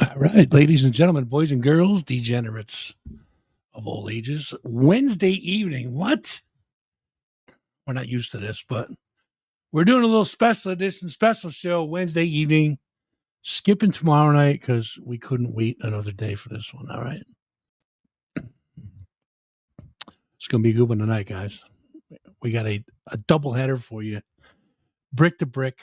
All right, ladies and gentlemen, boys and girls, degenerates of all ages. Wednesday evening. What? We're not used to this, but we're doing a little special edition, special show Wednesday evening. Skipping tomorrow night because we couldn't wait another day for this one. All right. It's going to be a good one tonight, guys. We got a double header for you. Brick to brick.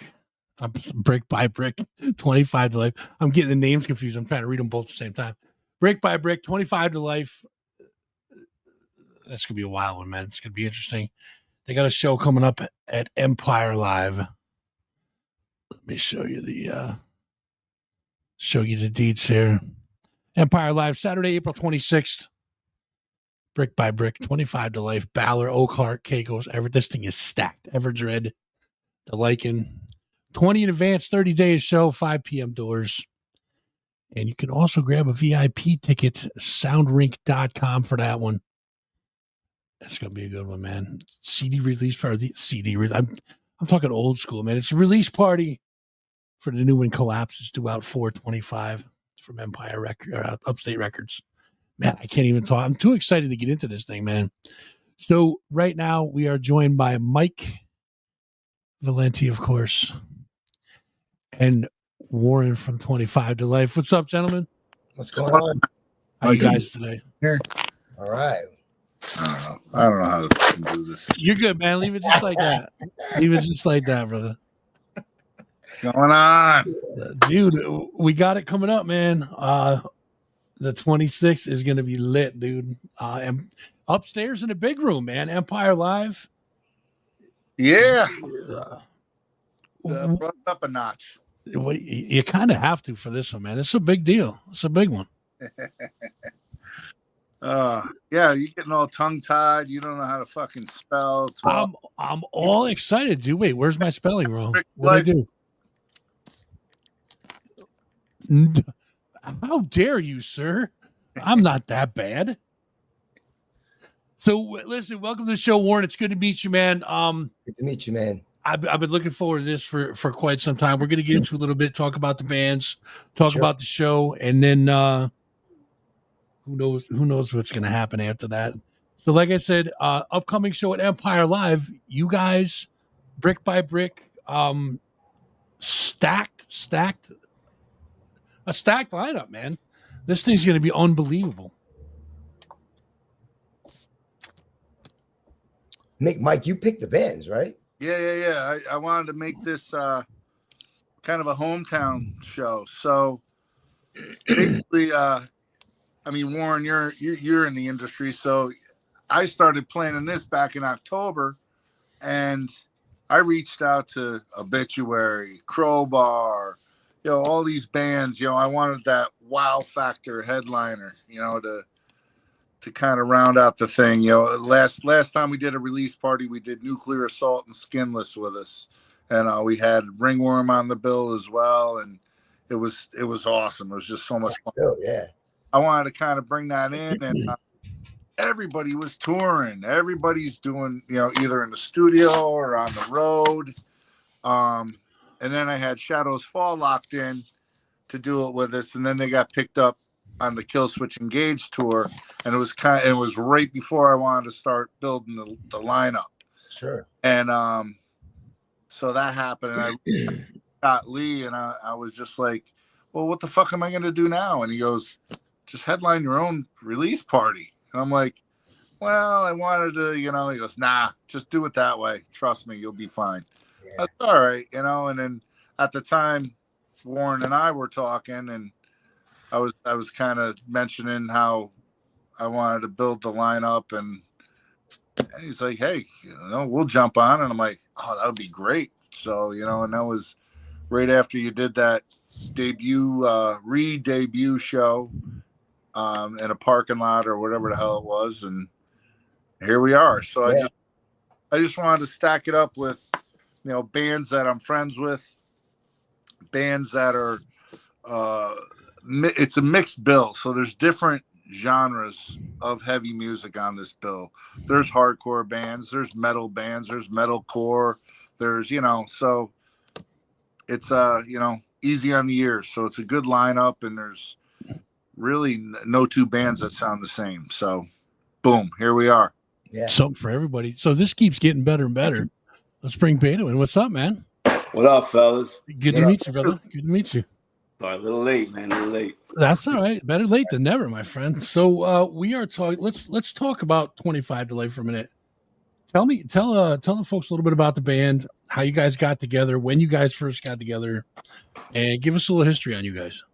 Brick by brick, 25 to life. I'm getting the names confused. I'm trying to read them both at the same time. Brick by brick, 25 to life. That's going to be a wild one, man. It's going to be interesting. They got a show coming up at Empire Live. Let me show you the deets here. Empire Live, Saturday, April 26th. Brick by brick, 25 to life. Balor, Oakhart, Caicos, Everett. This thing is stacked. Everdred, the Lycan. 20 in advance, 30 days show, 5 p.m. doors. And you can also grab a VIP ticket, soundrink.com for that one. That's going to be a good one, man. CD release party. I'm talking old school, man. It's a release party for the new one, Collapse. It's due out 4/25 from Empire Records, Upstate Records. Man, I can't even talk. I'm too excited to get into this thing, man. So right now we are joined by Mike Valenti, of course, and Warren from 25 to Life. What's up, gentlemen? What's going on? How are you guys today? Here. All right. I don't know how to do this. You're good, man. Leave it just like that. Leave it just like that, brother. What's going on? Dude, we got it coming up, man. The 26th is going to be lit, dude. And upstairs in the big room, man. Empire Live. Yeah. Brought it up a notch. You kind of have to for this one, man. It's a big deal. It's a big one. Yeah, you're getting all tongue-tied. You don't know how to fucking spell. I'm all excited, dude. Wait, where's my spelling wrong? What did I do? How dare you, sir? I'm not that bad. So, listen, welcome to the show, Warren. It's good to meet you, man. Good to meet you, man. I've been looking forward to this for quite some time. We're going to get into a little bit, talk about the bands, talk about the show, and then who knows what's going to happen after that. So, like I said, upcoming show at Empire Live. You guys, brick by brick, stacked lineup, man. This thing's going to be unbelievable. Mike, you picked the bands, right? Yeah. I wanted to make this kind of a hometown show. So basically, Warren, you're in the industry, so I started planning this back in October, and I reached out to Obituary, Crowbar, all these bands. I wanted that wow factor headliner, to kind of round out the thing. Last time we did a release party, we did Nuclear Assault and Skinless with us, and we had Ringworm on the bill as well, and it was awesome. It was just so much fun. Oh yeah. I wanted to kind of bring that in, and everybody was touring. Everybody's doing, either in the studio or on the road. And then I had Shadows Fall locked in to do it with us, and then they got picked up on the Kill Switch Engage tour, and it was right before I wanted to start building the lineup. Sure. And so that happened, and I got Lee, and I was just like, well, what the fuck am I going to do now? And he goes, just headline your own release party. And I'm like, well, I wanted to, he goes, nah, just do it that way. Trust me, you'll be fine. Yeah. That's all right, and then at the time, Warren and I were talking, and I was kind of mentioning how I wanted to build the lineup, and he's like, hey, we'll jump on. And I'm like, oh, that would be great. So, and that was right after you did that re-debut show in a parking lot or whatever the hell it was, and here we are. So yeah. I just wanted to stack it up with bands that I'm friends with, bands that are it's a mixed bill, so there's different genres of heavy music on this bill. There's hardcore bands, there's metal bands, there's metalcore, there's so it's easy on the ears. So it's a good lineup, and there's really no two bands that sound the same. So, boom, here we are. Yeah. Something for everybody. So this keeps getting better and better. Let's bring Beto in. What's up, man? What up, fellas? Good to meet you, brother. Good to meet you. Sorry, a little late, man. A little late. That's all right. Better late than never, my friend. So we are talking. Let's talk about 25 Delay for a minute. Tell the folks a little bit about the band, how you guys got together, when you guys first got together, and give us a little history on you guys.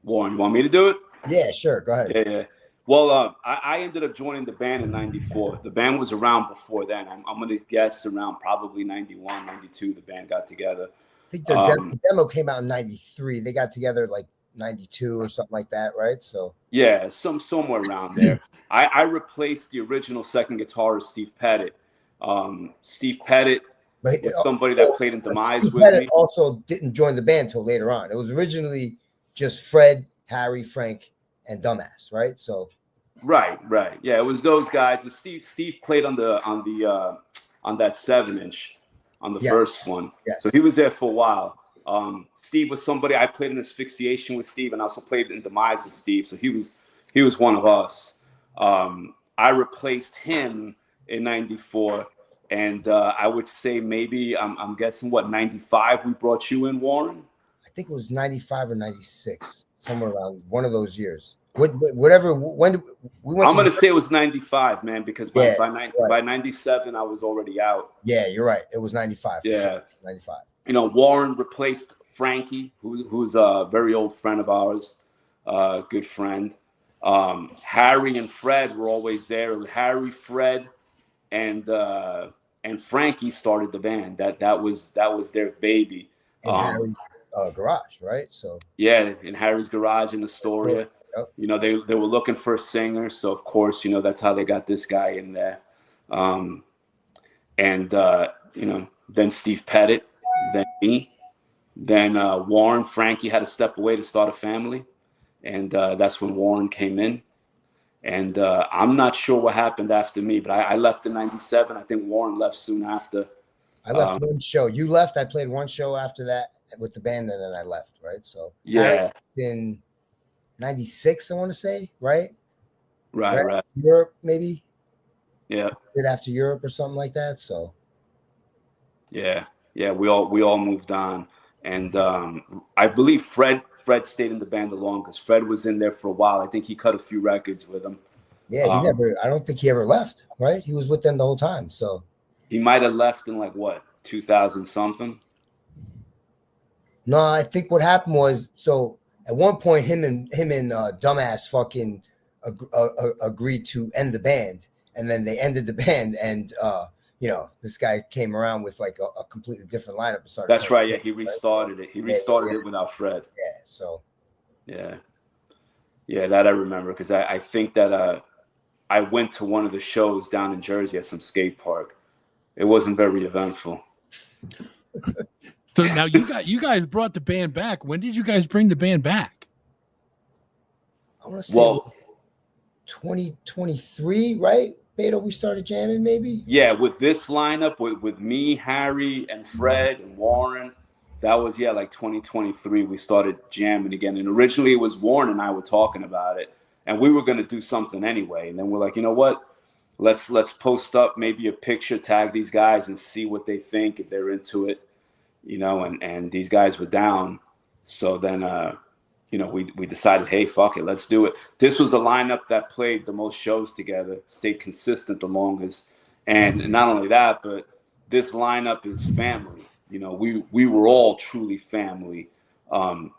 Warren, you want me to do it? Yeah, sure. Go ahead. Yeah. Well, I ended up joining the band in 94. The band was around before then. I'm going to guess around probably 91, 92, the band got together. I think the demo came out in 93. They got together like 92 or something like that, right? So yeah, somewhere around there. I replaced the original second guitarist, Steve Pettit. Steve Pettit was somebody that played in Demise Steve with Pettit me. Also didn't join the band till later on. It was originally just Fred, Harry, Frank, and Dumbass, right? So Right. Yeah, it was those guys. But Steve played on that 7-inch on the first one. Yes. So he was there for a while. Steve was somebody I played in Asphyxiation with Steve, and I also played in Demise with Steve. So he was one of us. I replaced him in 94, and I would say maybe I'm guessing 95 we brought you in, Warren. I think it was 95 or 96, somewhere around one of those years. Whatever. When we went, I'm gonna say it was 95, man, because by right. by 97 I was already out. Yeah, you're right. It was 95. Yeah, sure. 95. You know, Warren replaced Frankie, who's a very old friend of ours, good friend. Harry and Fred were always there. Harry, Fred, and Frankie started the band. That was their baby. In Harry's garage, right? So yeah, in Harry's garage in Astoria. Yep. You know, they were looking for a singer, so of course, you know, that's how they got this guy in there. You know, then Steve Pettit, then me, then Warren. Frankie had to step away to start a family, and that's when Warren came in. And I'm not sure what happened after me, but I left in 97. I think Warren left soon after. I left one show. You left. I played one show after that with the band, and then I left, right? So yeah, in 96, I want to say, right? Right. Europe, maybe. Yeah. Right after Europe or something like that. So. Yeah. We all moved on, and I believe Fred stayed in the band the longest. Fred was in there for a while. I think he cut a few records with him. Yeah, I don't think he ever left. Right? He was with them the whole time. So. He might have left in 2000 something. No, I think what happened was at one point him and Dumbass fucking agreed to end the band, and then they ended the band, and you know, this guy came around with a completely different lineup and started. That's right. Yeah, he restarted it. He restarted it without Fred. Yeah. So. Yeah, that I remember because I think that I went to one of the shows down in Jersey at some skate park. It wasn't very eventful. So now you guys brought the band back. When did you guys bring the band back? I want to say 2023, right? Beto, we started jamming, maybe. Yeah, with this lineup, with me, Harry, and Fred and Warren, that was 2023. We started jamming again, and originally it was Warren and I were talking about it, and we were going to do something anyway. And then we're like, you know what? Let's post up maybe a picture, tag these guys, and see what they think if they're into it. You know, and these guys were down. So then, you know, we decided, hey, fuck it, let's do it. This was a lineup that played the most shows together, stayed consistent the longest. And not only that, but this lineup is family. You know, we were all truly family. You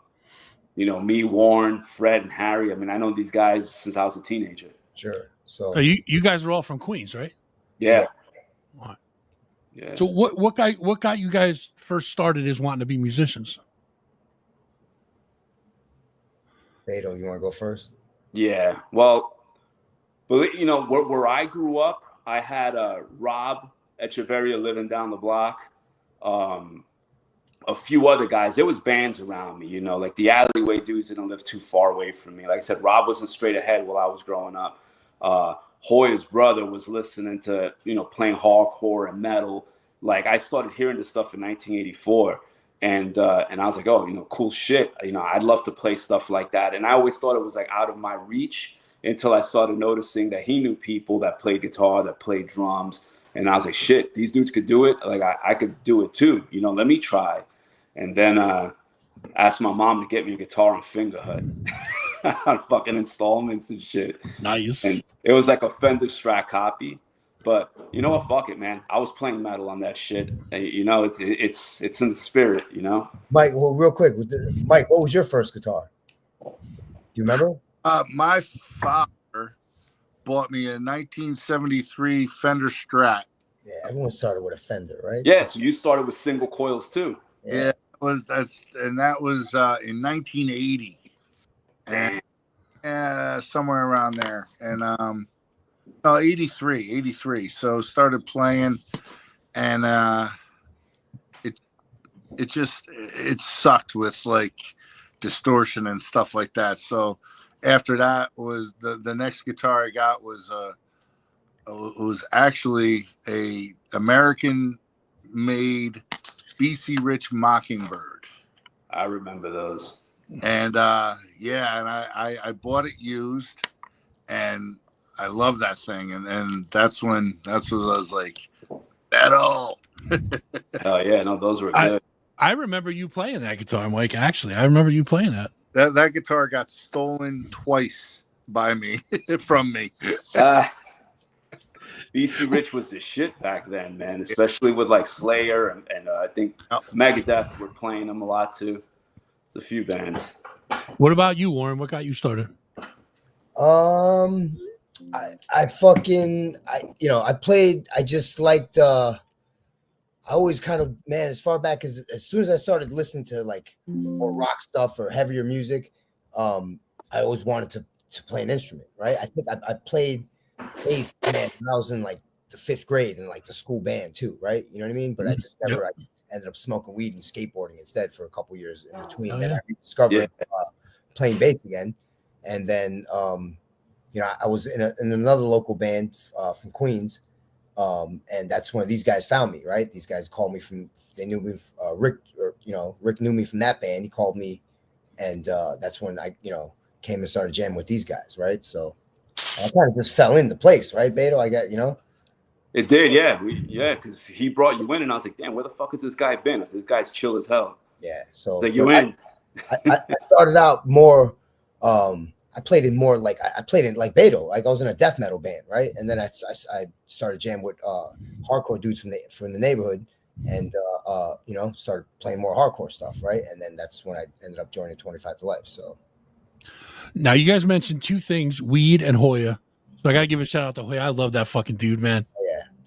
know, me, Warren, Fred, and Harry. I mean, I know these guys since I was a teenager. Sure. So you guys are all from Queens, right? Yeah. Yeah. So what got you guys first started as wanting to be musicians? Beto, you want to go first? Yeah. Well, you know, where I grew up, I had Rob Echeverria living down the block. A few other guys. There was bands around me, you know, like the alleyway dudes didn't live too far away from me. Like I said, Rob wasn't straight ahead while I was growing up. Hoyer's brother was listening to, you know, playing hardcore and metal. Like I started hearing this stuff in 1984, And I was like, oh, you know, cool shit. You know, I'd love to play stuff like that. And I always thought it was like out of my reach until I started noticing that he knew people that played guitar, that played drums. And I was like, shit, these dudes could do it. Like I could do it too. You know, let me try. And then asked my mom to get me a guitar on Fingerhut on fucking installments and shit. Nice. And it was like a Fender Strat copy. But you know what? Fuck it, man. I was playing metal on that shit. You know, it's in the spirit, you know? Mike, well, real quick, Mike, what was your first guitar? Do you remember? My father bought me a 1973 Fender Strat. Yeah, everyone started with a Fender, right? Yeah, so you started with single coils too. Yeah, that was in 1980. Damn. And somewhere around there. And 83. So started playing, and it sucked with like distortion and stuff like that. So after that was the next guitar I got was actually a American made BC Rich Mockingbird. I remember those. And I bought it used, and I love that thing, and that's when I was like, metal. Hell yeah, no, those were good. I remember you playing that guitar, Mike. Actually, I remember you playing that. That guitar got stolen twice by me from me. BC Rich was the shit back then, man. Especially with like Slayer and I think Megadeth were playing them a lot too. It's a few bands. What about you, Warren? What got you started? I just liked I always kind of, man, as far back as soon as I started listening to like more rock stuff or heavier music, I always wanted to play an instrument, right? I think I played bass, man, when I was in like the 5th grade in like the school band too, right? You know what I mean? But I just never I ended up smoking weed and skateboarding instead for a couple years in between. Oh, then yeah. I rediscovered playing bass again. And then I was in another local band from Queens. And that's when these guys found me, right? These guys called me they knew me, Rick knew me from that band. He called me, and that's when I, came and started jamming with these guys, right? So I kind of just fell into place, right, Beto? I got, It did, yeah. Because he brought you in, and I was like, damn, where the fuck has this guy been? I said, this guy's chill as hell. Yeah, so like, you in. I started out more, I played in more like I played in like Beto, like I was in a death metal band, right? And then I started jamming with hardcore dudes from the neighborhood, and started playing more hardcore stuff, right? And then that's when I ended up joining 25 to Life. So now you guys mentioned two things: weed and Hoya. So I gotta give a shout out to Hoya. I love that fucking dude, man.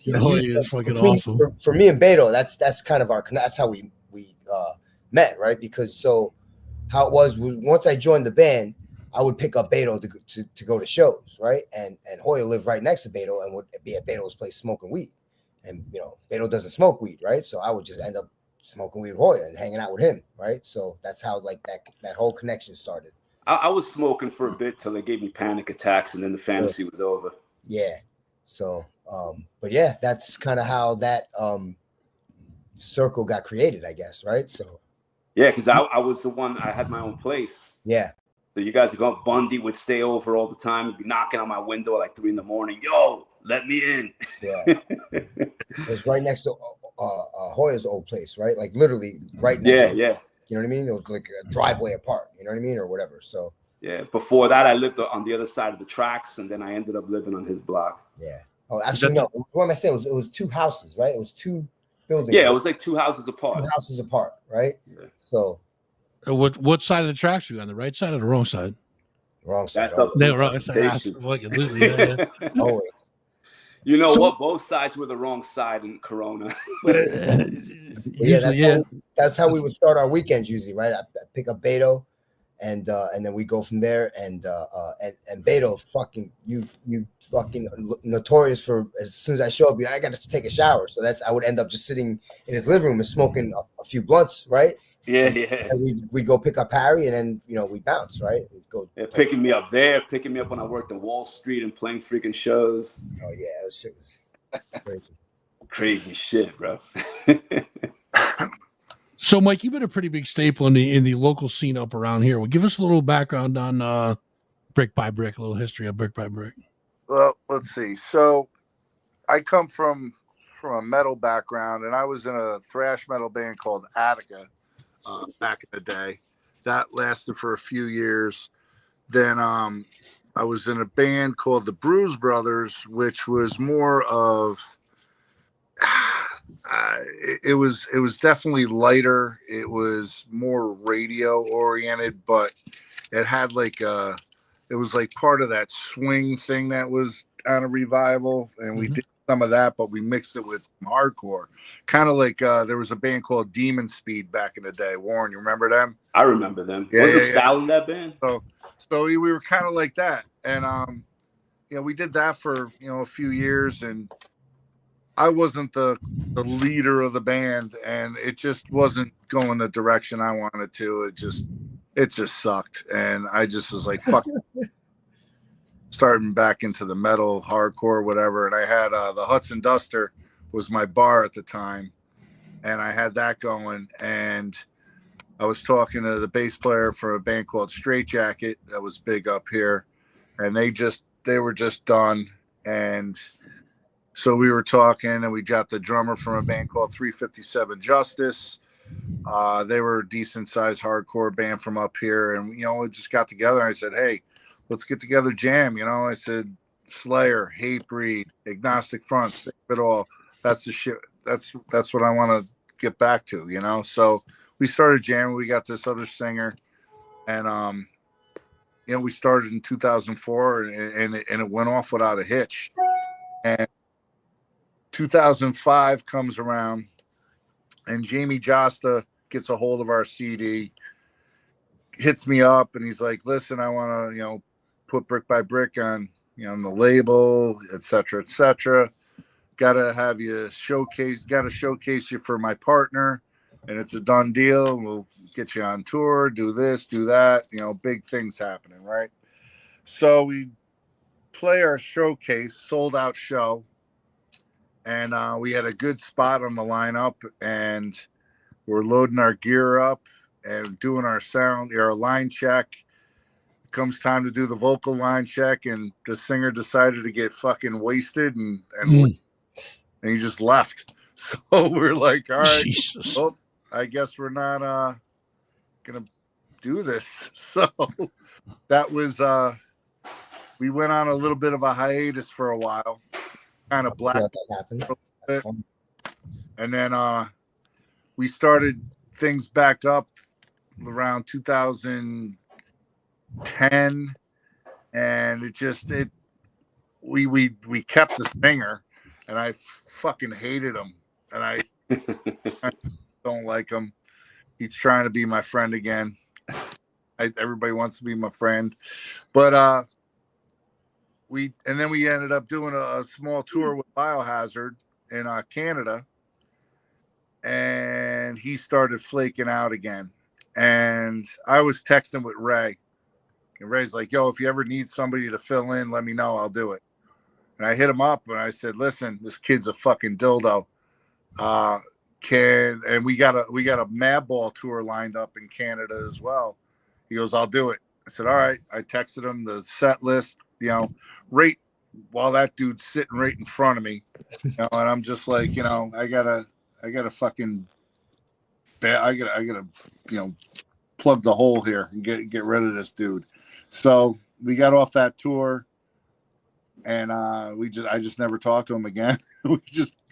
Yeah, Hoya is fucking awesome. For me and Beto, that's kind of that's how we met, right? Because so how it was once I joined the band, I would pick up Beto to go to shows, right? And Hoya lived right next to Beto and would be at Beto's place smoking weed. And, Beto doesn't smoke weed, right? So I would just end up smoking weed with Hoya and hanging out with him, right? So that's how like that whole connection started. I was smoking for a bit till they gave me panic attacks, and then the fantasy was over. Yeah. So, but yeah, that's kind of how that circle got created, I guess, right? So. Yeah, because I was the one, I had my own place. Yeah. So you guys are going, Bundy would stay over all the time. He'd be knocking on my window at like 3 a.m. Yo, let me in. Yeah. It's right next to Hoya's old place, right? Like literally right next to yeah. You know what I mean? It was like a driveway apart, you know what I mean? Or whatever. So yeah. Before that, I lived on the other side of the tracks, and then I ended up living on his block. Yeah. Oh, actually, no. What am I saying? It was 2 houses, right? It was 2 buildings. Yeah, it was like 2 houses apart. 2 houses apart, right? Yeah. So what side of the tracks were you on? The right side or the wrong side? Wrong side. That's up to the wrong side. Always. You know what? Both sides were the wrong side in Corona. That's how we would start our weekends usually, right? I pick up Beto, and then we go from there. And Beto, fucking you fucking notorious for as soon as I show up, I got to take a shower. So I would end up just sitting in his living room and smoking a few blunts, right? Yeah. And we'd go pick up Harry, and then we bounce, right? We'd go picking me up there, picking me up when I worked in Wall Street and playing freaking shows. Oh yeah, that shit was crazy. Crazy shit, bro. So, Mike, you've been a pretty big staple in the local scene up around here. Well, give us a little background on Brick by Brick, a little history of Brick by Brick. Well, let's see. So I come from a metal background, and I was in a thrash metal band called Attica back in the day. That lasted for a few years. Then I was in a band called the Bruise Brothers, which was more of it was definitely lighter. It was more radio oriented, but it had like it was like part of that swing thing that was on a revival, and we did some of that, but we mixed it with some hardcore. Kind of like there was a band called Demon Speed back in the day. Warren, you remember them? I remember them. Yeah, Was yeah, it Sal in that band? So we were kind of like that, and we did that for a few years, and I wasn't the leader of the band, and it just wasn't going the direction I wanted to. It just sucked, and I just was like, fuck. Starting back into the metal, hardcore, whatever. And I had the Hudson Duster was my bar at the time, and I had that going. And I was talking to the bass player for a band called Straight Jacket that was big up here, and they were just done. And so we were talking, and we got the drummer from a band called 357 Justice. They were a decent sized hardcore band from up here, and we just got together. And I said, hey, let's get together, jam. I said, Slayer, Hatebreed, Agnostic Front, Save It All. That's the shit. That's what I want to get back to, So we started jamming. We got this other singer, and we started in 2004, and it went off without a hitch. And 2005 comes around, and Jamie Josta gets a hold of our CD, hits me up, and he's like, listen, I want to, put Brick by Brick on, on the label, et cetera, et cetera. Got to showcase you for my partner, and it's a done deal. We'll get you on tour, do this, do that, big things happening, right? So we play our showcase, sold out show, and we had a good spot on the lineup, and we're loading our gear up and doing our our line check. Comes time to do the vocal line check, and the singer decided to get fucking wasted and he just left. So we're like, all right, Jesus. well, I guess we're not gonna do this. So that was we went on a little bit of a hiatus for a while, kind of black, and then we started things back up around 2010, and we kept the singer, and I fucking hated him, and I don't like him. He's trying to be my friend again. Everybody wants to be my friend, but we ended up doing a small tour with Biohazard in Canada, and he started flaking out again. And I was texting with Ray, and Ray's like, yo, if you ever need somebody to fill in, let me know, I'll do it. And I hit him up, and I said, listen, this kid's a fucking dildo. And we got a Madball tour lined up in Canada as well. He goes, I'll do it. I said, all right. I texted him the set list, right while that dude's sitting right in front of me, and I'm just like, I gotta fucking, I gotta, plug the hole here and get rid of this dude. So we got off that tour, and I just never talked to him again.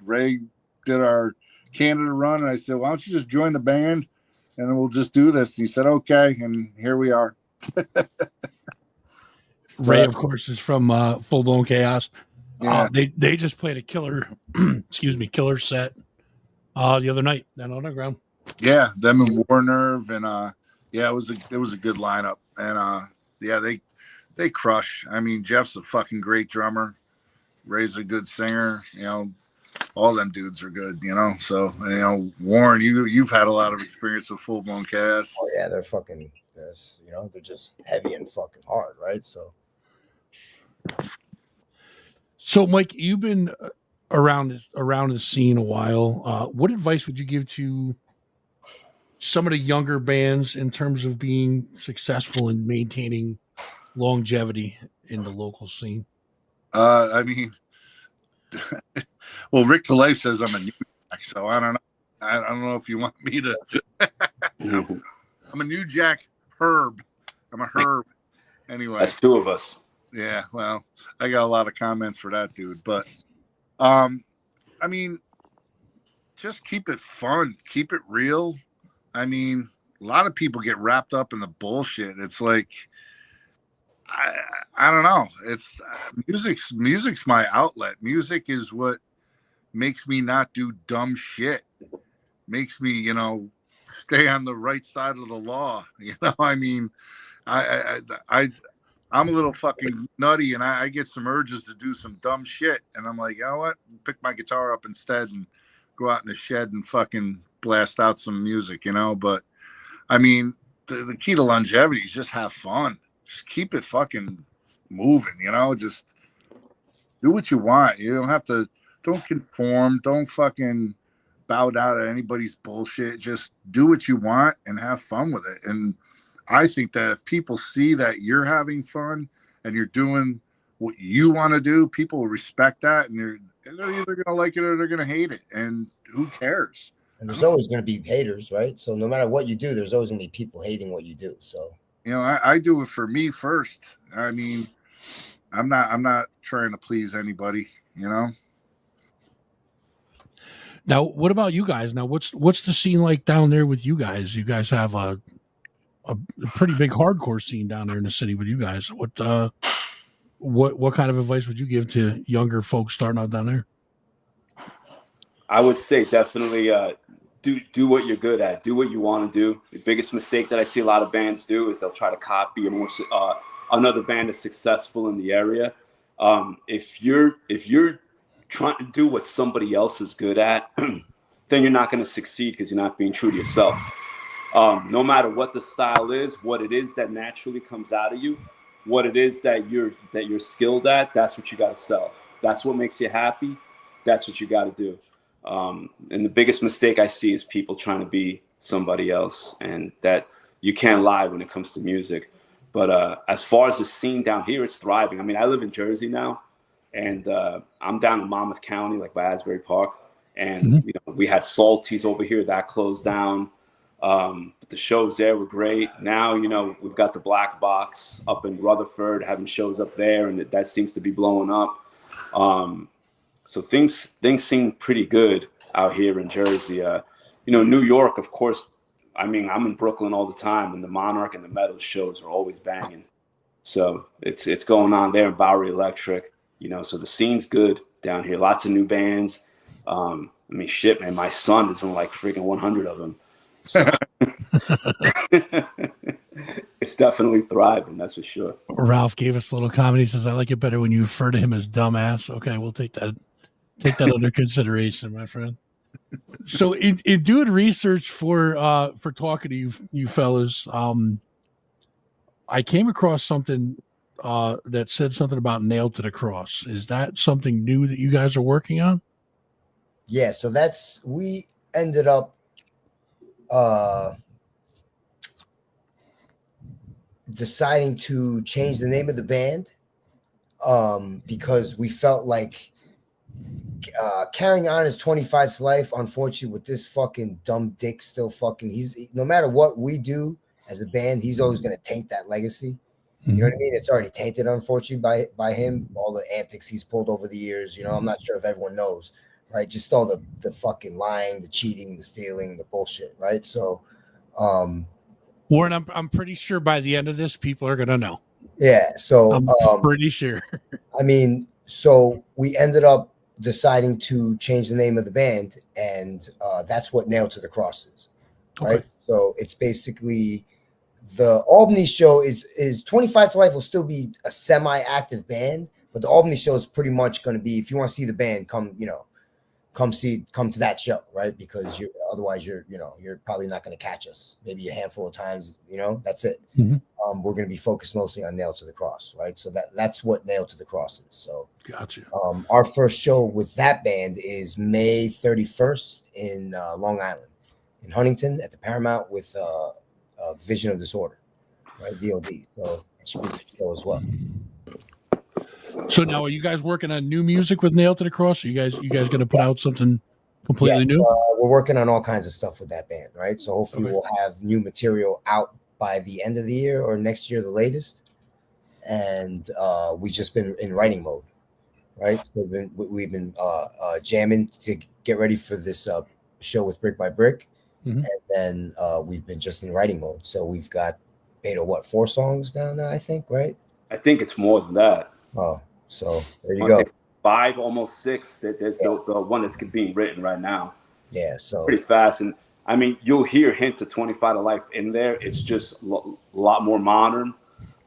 Ray did our Canada run, and I said, why don't you just join the band and we'll just do this? And he said, okay, and here we are. Ray, of course, is from Full Blown Chaos. Yeah. They just played a killer killer set the other night down underground. Yeah, them and War Nerve, and it was a good lineup, and they crush. I mean, Jeff's a fucking great drummer. Ray's a good singer. All them dudes are good. So Warren, you've had a lot of experience with Full Blown Chaos. Oh yeah, they're fucking. They're just heavy and fucking hard, right? So, Mike, you've been around the scene a while. What advice would you give to some of the younger bands in terms of being successful in maintaining longevity in the local scene? I mean, well, Rick to Life says I'm a new jack, so I don't know. I don't know if you want me to. I'm a new jack Herb. I'm a Herb. Anyway, That's two of us. Yeah, well, I got a lot of comments for that dude, but I mean, just keep it fun, keep it real. I mean, a lot of people get wrapped up in the bullshit. It's like I don't know. It's music's my outlet. Music is what makes me not do dumb shit. Makes me, stay on the right side of the law. I mean, I'm a little fucking nutty, and I get some urges to do some dumb shit, and I'm like, you know what? Pick my guitar up instead and go out in the shed and fucking blast out some music, But I mean, the key to longevity is just have fun. Just keep it fucking moving, Just do what you want. You don't have to. Don't conform. Don't fucking bow down to anybody's bullshit. Just do what you want and have fun with it. And I think that if people see that you're having fun and you're doing what you want to do, people will respect that, and they're either going to like it or they're going to hate it. And who cares? And there's always going to be haters, right? So no matter what you do, there's always going to be people hating what you do. So I do it for me first. I mean, I'm not trying to please anybody. Now, what about you guys? Now, what's the scene like down there with you guys? You guys have a pretty big hardcore scene down there in the city with you guys. What kind of advice would you give to younger folks starting out down there? I would say definitely do what you're good at. Do what you want to do. The biggest mistake that I see a lot of bands do is they'll try to copy another band that's successful in the area. If you're trying to do what somebody else is good at, then you're not going to succeed because you're not being true to yourself. No matter what the style is, what it is that naturally comes out of you, what it is that you're skilled at, that's what you got to sell. That's what makes you happy. That's what you got to do. And the biggest mistake I see is people trying to be somebody else, and that you can't lie when it comes to music. But as far as the scene down here, it's thriving. I mean, I live in Jersey now, and I'm down in Monmouth County, like by Asbury Park. And we had Salties over here that closed down. But the shows there were great. Now, we've got the Black Box up in Rutherford having shows up there, and that seems to be blowing up. So things seem pretty good out here in Jersey. New York, of course. I mean, I'm in Brooklyn all the time, and the Monarch and the Metal shows are always banging. So it's going on there in Bowery Electric. So the scene's good down here. Lots of new bands. I mean, shit, man. My son is in like freaking 100 of them. So it's definitely thriving, that's for sure. Ralph gave us a little comment. He says, "I like it better when you refer to him as dumbass." Okay, we'll take that under consideration, my friend. So in doing research for talking to you fellas, I came across something that said something about Nailed to the Cross. Is that something new that you guys are working on? Yeah, so we ended up deciding to change the name of the band because we felt like carrying on his 25's life, unfortunately, with this fucking dumb dick still fucking, no matter what we do as a band, he's always going to taint that legacy. You know what I mean? It's already tainted, unfortunately, by him, all the antics he's pulled over the years. I'm not sure if everyone knows, right? Just all the fucking lying, the cheating, the stealing, the bullshit, right? So, Warren, I'm pretty sure by the end of this, people are going to know. Yeah. So I'm pretty sure. I mean, so we ended up deciding to change the name of the band, and that's what Nailed to the Cross is, right? Okay. So it's basically the Albany show is 25 to Life will still be a semi-active band, but the Albany show is pretty much going to be, if you want to see the band, come to that show, right? Because otherwise you're probably not going to catch us. Maybe a handful of times, that's it. Mm-hmm. We're going to be focused mostly on Nailed to the Cross, right? So that's what Nailed to the Cross is. So gotcha. Our first show with that band is May 31st in Long Island. in Huntington at the Paramount with Vision of Disorder, right? VOD. So it should be a good show as well. So now, are you guys working on new music with Nail to the Cross? Are you guys going to put out something completely new? We're working on all kinds of stuff with that band, right? So hopefully we'll have new material out by the end of the year or next year, the latest. And we've just been in writing mode, right? So we've been jamming to get ready for this show with Brick by Brick. Mm-hmm. And then we've been just in writing mode. So we've got, Beta, 4 songs down now, I think, right? I think it's more than that. Oh, so there you go. 5, almost 6. There's the one that's being written right now. Yeah, so pretty fast. And I mean, you'll hear hints of 25 to Life in there. It's just a lot more modern,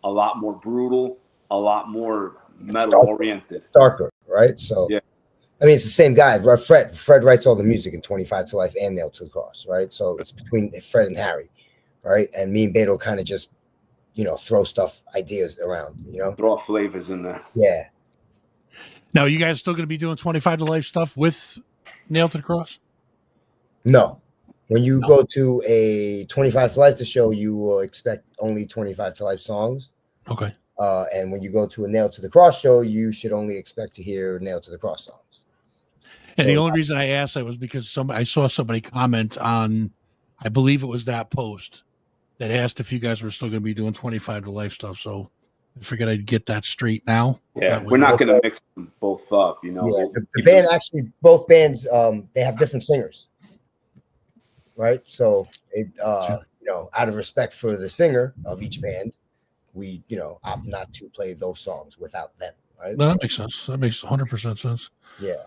a lot more brutal, a lot more metal oriented. Darker, right? So yeah. I mean, it's the same guy. Fred writes all the music in 25 to Life and Nailed to the Cross, right? So it's between Fred and Harry, right? And me and Beto kind of just, throw ideas around, Throw flavors in there. Yeah. Now, are you guys still going to be doing 25 to Life stuff with Nail to the Cross? No. When you go to a 25 to Life to show, you will expect only 25 to Life songs. Okay. And when you go to a Nail to the Cross show, you should only expect to hear Nail to the Cross songs. And the only reason I asked that was because I saw somebody comment on, I believe it was that post, that asked if you guys were still going to be doing 25 to Life stuff. So I figured I'd get that straight now. Yeah, we're not going to mix them both up, Yeah, the band actually, both bands, they have different singers, right? So, out of respect for the singer of each band, we, opt not to play those songs without them, right? No, that makes sense. That makes 100% sense. Yeah.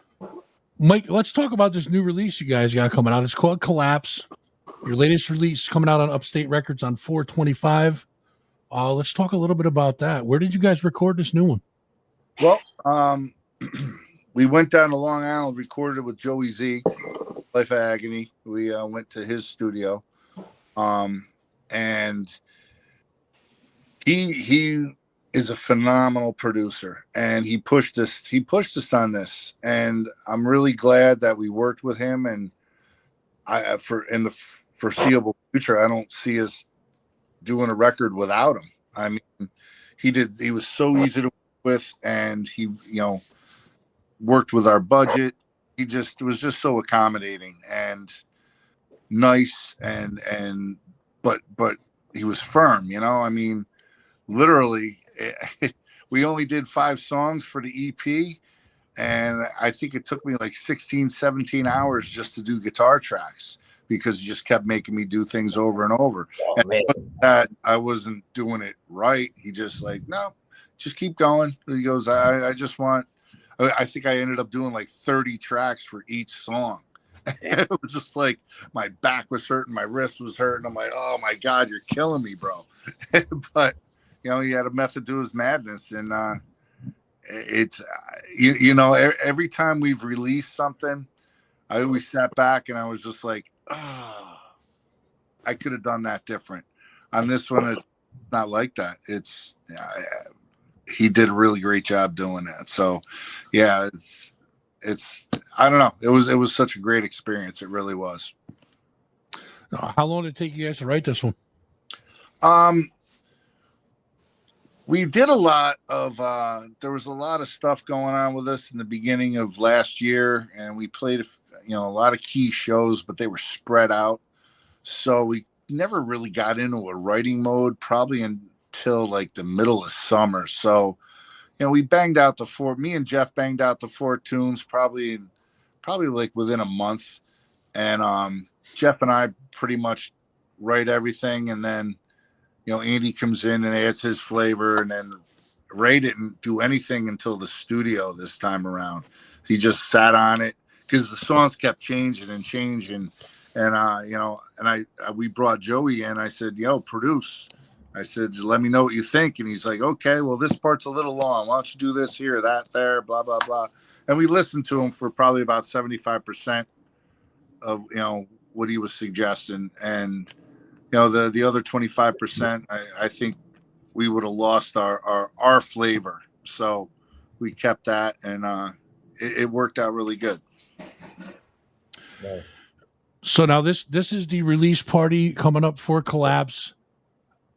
Mike, let's talk about this new release you guys got coming out. It's called Collapse. Your latest release coming out on Upstate Records on 4/25. Let's talk a little bit about that. Where did you guys record this new one? Well, we went down to Long Island, recorded it with Joey Z, Life of Agony. We went to his studio, and he is a phenomenal producer, and he pushed us on this, and I'm really glad that we worked with him. And in the foreseeable future, I don't see us doing a record without him. I mean, he was so easy to work with, and he, worked with our budget. He was just so accommodating and nice, but he was firm, I mean, literally we only did 5 songs for the EP, and I think it took me like 16, 17 hours just to do guitar tracks, because he just kept making me do things over and over. Oh, and that I wasn't doing it right. He just no, just keep going. He goes, I think I ended up doing like 30 tracks for each song. It was just like my back was hurting, my wrist was hurting. I'm like, oh my God, you're killing me, bro. But he had a method to his madness, and it's every time we've released something, I always sat back and I was just like, oh, I could have done that different. On this one, it's not like that. It's he did a really great job doing that. So yeah, it's I don't know. It was such a great experience. It really was. How long did it take you guys to write this one? We did a lot of there was a lot of stuff going on with us in the beginning of last year, and we played a lot of key shows, but they were spread out, so we never really got into a writing mode probably until like the middle of summer. So we banged out me and Jeff banged out the 4 tunes probably like within a month, and Jeff and I pretty much write everything, and then Andy comes in and adds his flavor, and then Ray didn't do anything until the studio this time around. He just sat on it because the songs kept changing, and we brought Joey in. I said, produce. I said, let me know what you think. And he's like, okay, well, this part's a little long. Why don't you do this here, that there, blah, blah, blah. And we listened to him for probably about 75% of, what he was suggesting. And, the other 25%, I think we would have lost our flavor. So we kept that, and it worked out really good. Nice. So now this is the release party coming up for Collapse.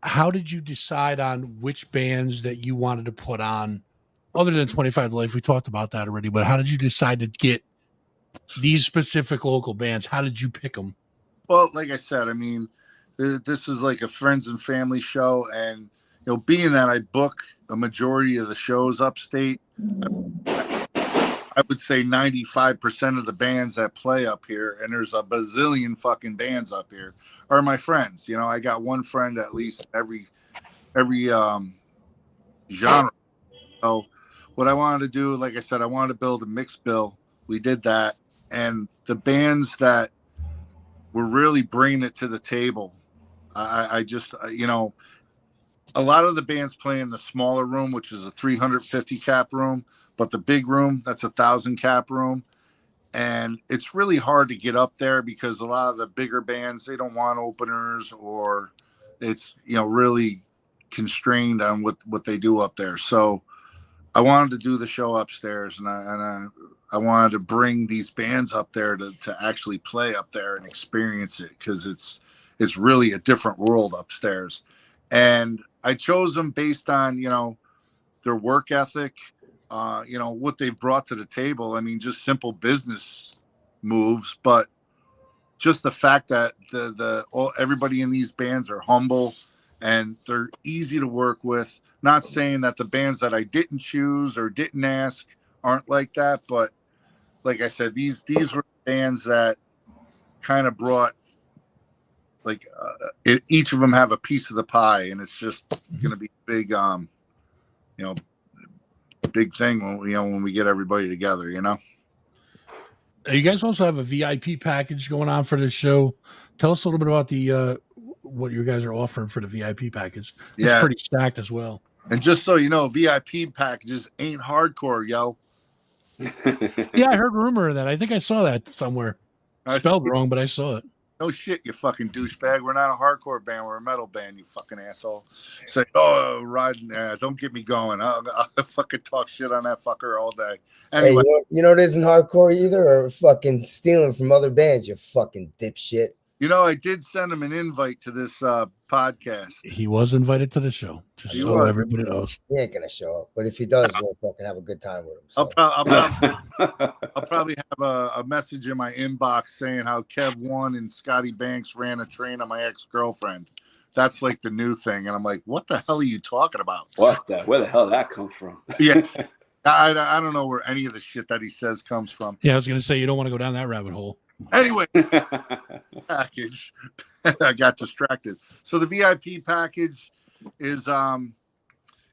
How did you decide on which bands that you wanted to put on, other than 25 to Life? We talked about that already, but how did you decide to get these specific local bands? How did you pick them? Well, like I said, I mean, this is like a friends and family show, and being that I book a majority of the shows upstate, I would say 95% of the bands that play up here, and there's a bazillion fucking bands up here, are my friends. I got one friend at least every genre. So what I wanted to do, like I said, I wanted to build a mixed bill. We did that, and the bands that were really bringing it to the table, I just a lot of the bands play in the smaller room, which is a 350 cap room, but the big room, that's 1,000 cap room. And it's really hard to get up there because a lot of the bigger bands, they don't want openers, or it's, really constrained on what they do up there. So I wanted to do the show upstairs, and I wanted to bring these bands up there to actually play up there and experience it, because it's really a different world upstairs. And I chose them based on, their work ethic, what they've brought to the table. I mean, just simple business moves, but just the fact that everybody in these bands are humble and they're easy to work with. Not saying that the bands that I didn't choose or didn't ask aren't like that, but like I said, these were bands that kind of brought, like, each of them have a piece of the pie, and it's just going to be big, big thing when we get everybody together. You guys also have a VIP package going on for this show. Tell us a little bit about the what you guys are offering for the VIP package. It's pretty stacked as well. And just so you know, VIP packages ain't hardcore, yo. Yeah, I heard rumor of that. I think I saw that somewhere. Spelled wrong, but I saw it. No shit, you fucking douchebag. We're not a hardcore band. We're a metal band, you fucking asshole. Say, oh, Rod, don't get me going. I'll fucking talk shit on that fucker all day. Anyway. Hey, it isn't hardcore either, or fucking stealing from other bands, you fucking dipshit. I did send him an invite to this podcast. He was invited to the show, just so everybody knows. He ain't gonna show up, but if he does, we'll fucking have a good time with him. So. I'll probably have a message in my inbox saying how Kev One and Scotty Banks ran a train on my ex-girlfriend. That's like the new thing, and I'm like, what the hell are you talking about? Where the hell did that come from? Yeah. I don't know where any of the shit that he says comes from. Yeah, I was gonna say, you don't want to go down that rabbit hole. Anyway, package. I got distracted. So the VIP package is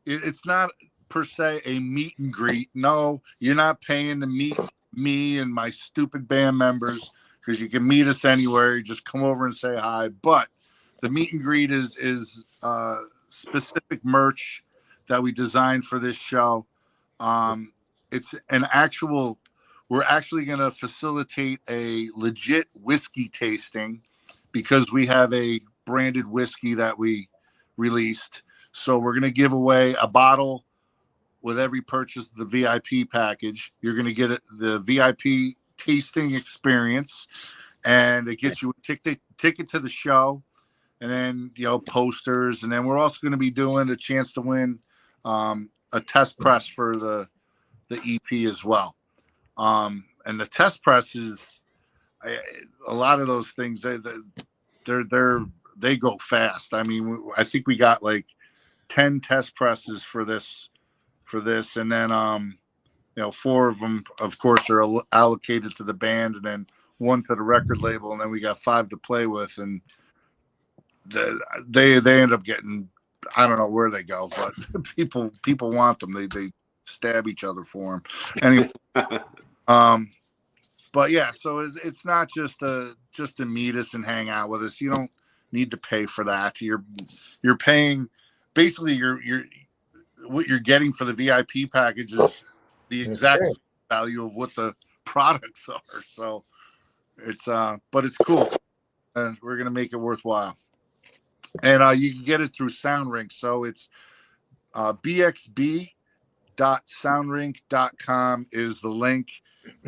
it's not per se a meet and greet. No, you're not paying to meet me and my stupid band members, because you can meet us anywhere. You just come over and say hi. But the meet and greet is specific merch that we designed for this show. It's an actual. We're actually going to facilitate a legit whiskey tasting, because we have a branded whiskey that we released. So we're going to give away a bottle with every purchase of the VIP package. You're going to get the VIP tasting experience, and it gets you a ticket to the show, and then, posters. And then we're also going to be doing a chance to win a test press for the EP as well. And the test presses, a lot of those things, they go fast. I mean, I think we got like 10 test presses for this, and then 4 of them, of course, are allocated to the band, and then 1 to the record label, and then we got 5 to play with, and they end up getting, I don't know where they go, but people want them. They stab each other for them. Anyway, but yeah, so it's not just to meet us and hang out with us. You don't need to pay for that. You're paying, basically you're what you're getting for the VIP package is the exact value of what the products are. So it's but it's cool, and we're gonna make it worthwhile. And you can get it through SoundRink. So it's bxb.soundrink.com is the link.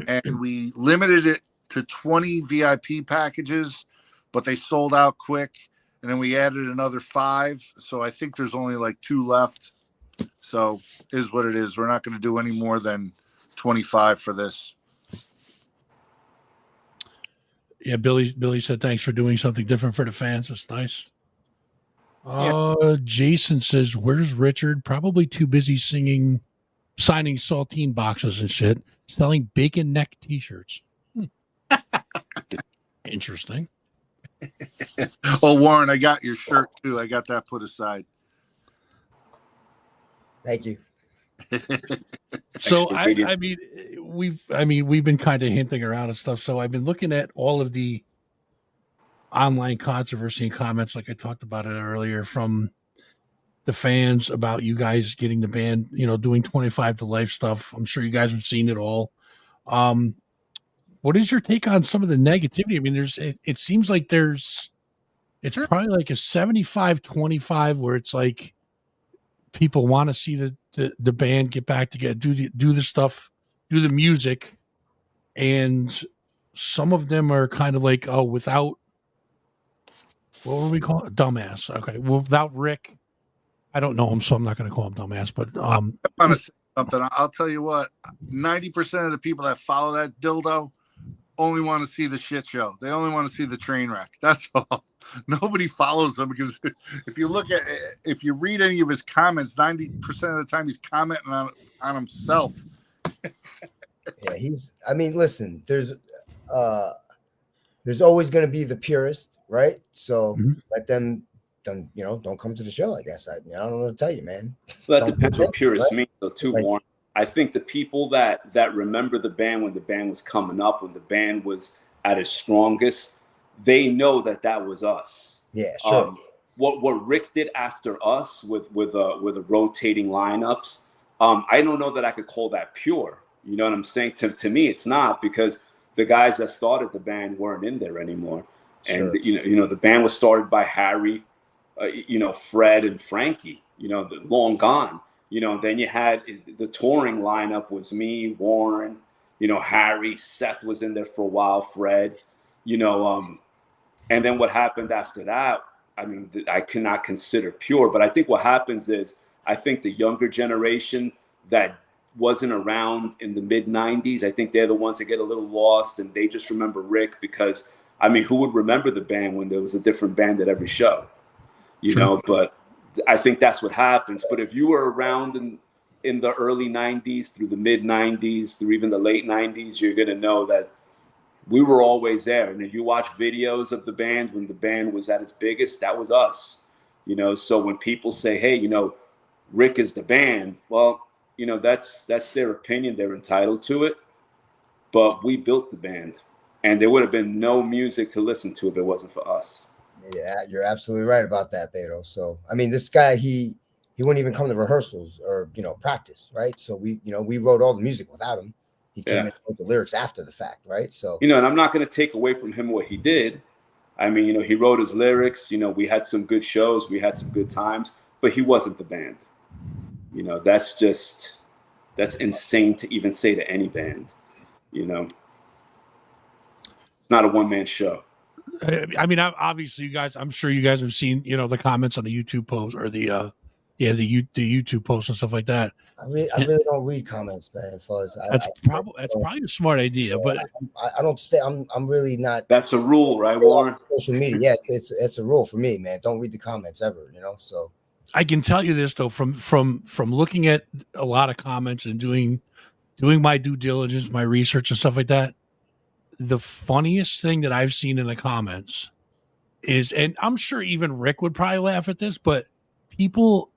And we limited it to 20 VIP packages, but they sold out quick. And then we added another 5. So I think there's only like 2 left. So is what it is. We're not going to do any more than 25 for this. Yeah, Billy said thanks for doing something different for the fans. It's nice. Jason says, where's Richard? Probably too busy signing saltine boxes and shit, selling bacon neck t-shirts. Interesting. Oh, Warren, I got your shirt too. I got that put aside. Thank you. So we've been kind of hinting around and stuff. So I've been looking at all of the online controversy and comments, like I talked about it earlier, from the fans about you guys getting the band, doing 25 to life stuff. I'm sure you guys have seen it all. What is your take on some of the negativity? I mean, it seems like it's probably like a 75-25 where it's like people want to see the band get back together, do the stuff, do the music, and some of them are kind of like, oh, without, what would we call it? Dumbass. Okay, well, without Rick, I don't know him, so I'm not going to call him dumbass. But I want to say something. I'll tell you what. 90% of the people that follow that dildo only want to see the shit show. They only want to see the train wreck. That's all. Nobody follows him because if you read any of his comments, 90% of the time he's commenting on himself. Yeah, listen, there's always going to be the purist, right? So let them, don't come to the show, I guess. I don't know what to tell you, man. Well, that depends what purist means, though, too, Warren. I think the people that remember the band when the band was coming up, when the band was at its strongest, they know that was us. Yeah, sure. What Rick did after us with a rotating lineups, I don't know that I could call that pure. You know what I'm saying? To me, it's not, because the guys that started the band weren't in there anymore. Sure. And the band was started by Harry, Fred and Frankie. Long gone. Then you had the touring lineup was me, Warren, Harry, Seth was in there for a while, Fred, and then what happened after that, I cannot consider pure, but I think what happens is, I think the younger generation that wasn't around in the mid 90s, I think they're the ones that get a little lost, and they just remember Rick because, who would remember the band when there was a different band at every show, but I think that's what happens. But if you were around in the early 90s through the mid 90s through even the late 90s, you're going to know that we were always there. And if you watch videos of the band when the band was at its biggest, that was us. So when people say, hey, Rick is the band, well, that's their opinion. They're entitled to it. But we built the band, and there would have been no music to listen to if it wasn't for us. Yeah, you're absolutely right about that, Beto. So, this guy, he wouldn't even come to rehearsals or, practice, right? So we wrote all the music without him. He came in and wrote the lyrics after the fact, right? So, and I'm not going to take away from him what he did. He wrote his lyrics. We had some good shows. We had some good times, but he wasn't the band. That's insane to even say to any band, It's not a one-man show. Obviously, you guys. I'm sure you guys have seen, the comments on the YouTube post or the YouTube posts and stuff like that. I really don't read comments, man. Fuzz. That's probably a smart idea, but I don't stay. I'm really not. That's a rule, right, Warren? Social media, yeah, it's a rule for me, man. Don't read the comments ever, So I can tell you this though, from looking at a lot of comments and doing my due diligence, my research and stuff like that. The funniest thing that I've seen in the comments is, and I'm sure even Rick would probably laugh at this, but people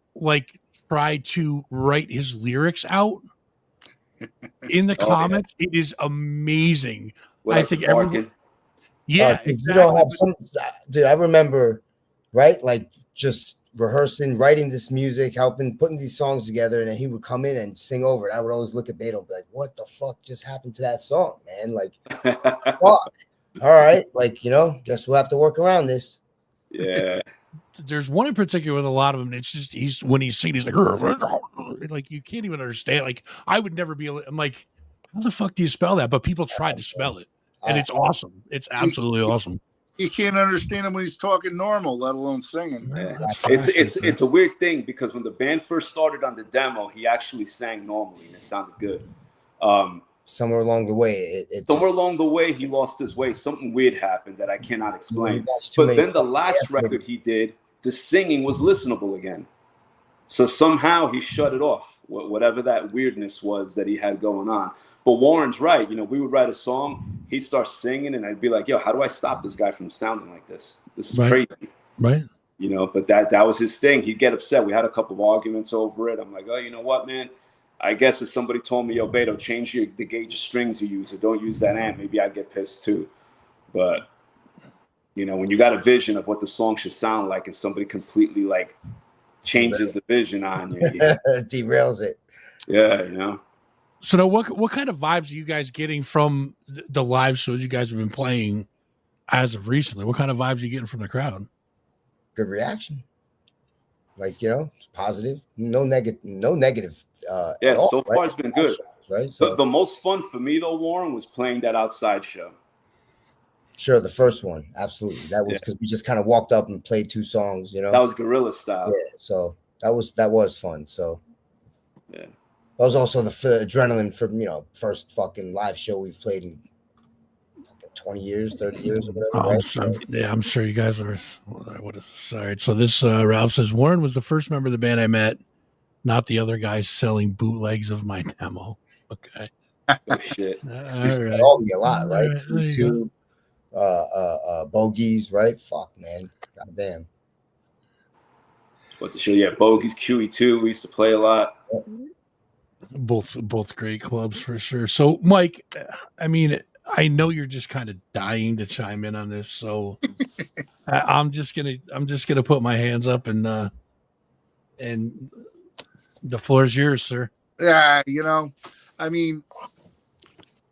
try to write his lyrics out in the comments. Yeah. It is amazing. I think everyone. Yeah, exactly. You don't have some, dude. I remember, right? Just rehearsing, writing this music, putting these songs together, and then he would come in and sing over it. I would always look at Beto and be like, what the fuck just happened to that song, man? Fuck. All right. Guess we'll have to work around this. Yeah. There's one in particular with a lot of them. It's just, when he's singing, he's like you can't even understand. I would never be able, I'm like, how the fuck do you spell that? But people tried to spell it. and it's awesome. It's absolutely awesome. You can't understand him when he's talking normal, let alone singing. Yeah. That's It's a weird thing because when the band first started on the demo, he actually sang normally and it sounded good. Somewhere along the way, along the way, he lost his way. Something weird happened that I cannot explain. Too But many then the last record he did, the singing was listenable again. So somehow he shut it off, whatever that weirdness was that he had going on. But Warren's right. You know, we would write a song, he'd start singing, and I'd be like, yo, how do I stop this guy from sounding like this? This is crazy. Right. You know, but that was his thing. He'd get upset. We had a couple of arguments over it. I'm like, oh, you know what, man? I guess if somebody told me, yo, Beto, change the gauge of strings you use or don't use that amp, maybe I'd get pissed too. But, you know, when you got a vision of what the song should sound like and somebody completely like changes the vision on you, derails it. Yeah, you know. So now what kind of vibes are you guys getting from the live shows you guys have been playing as of recently? What kind of vibes are you getting from the crowd? Good reaction. Like, you know, it's positive. No negative. Yeah, all, so far it's been good. Right. So the most fun for me though, Warren, was playing that outside show. Sure, the first one, absolutely. That was because we just kind of walked up and played 2 songs, you know. That was guerrilla style. Yeah, so that was fun. So yeah, that was also the adrenaline for, you know, first fucking live show we've played in 20 years, 30 years, or whatever. I'm sure you guys are. What is this? All right. So this Ralph says Warren was the first member of the band I met, not the other guys selling bootlegs of my demo. Okay. Oh, shit. All right. All me a lot, right? YouTube, Bogies, right? Fuck, man. Goddamn. What the show? Yeah, Bogies, QE2. We used to play a lot. Both great clubs for sure. So, Mike, I mean, I know you're just kind of dying to chime in on this, so I'm just gonna put my hands up and the floor is yours, sir. Yeah, you know, I mean,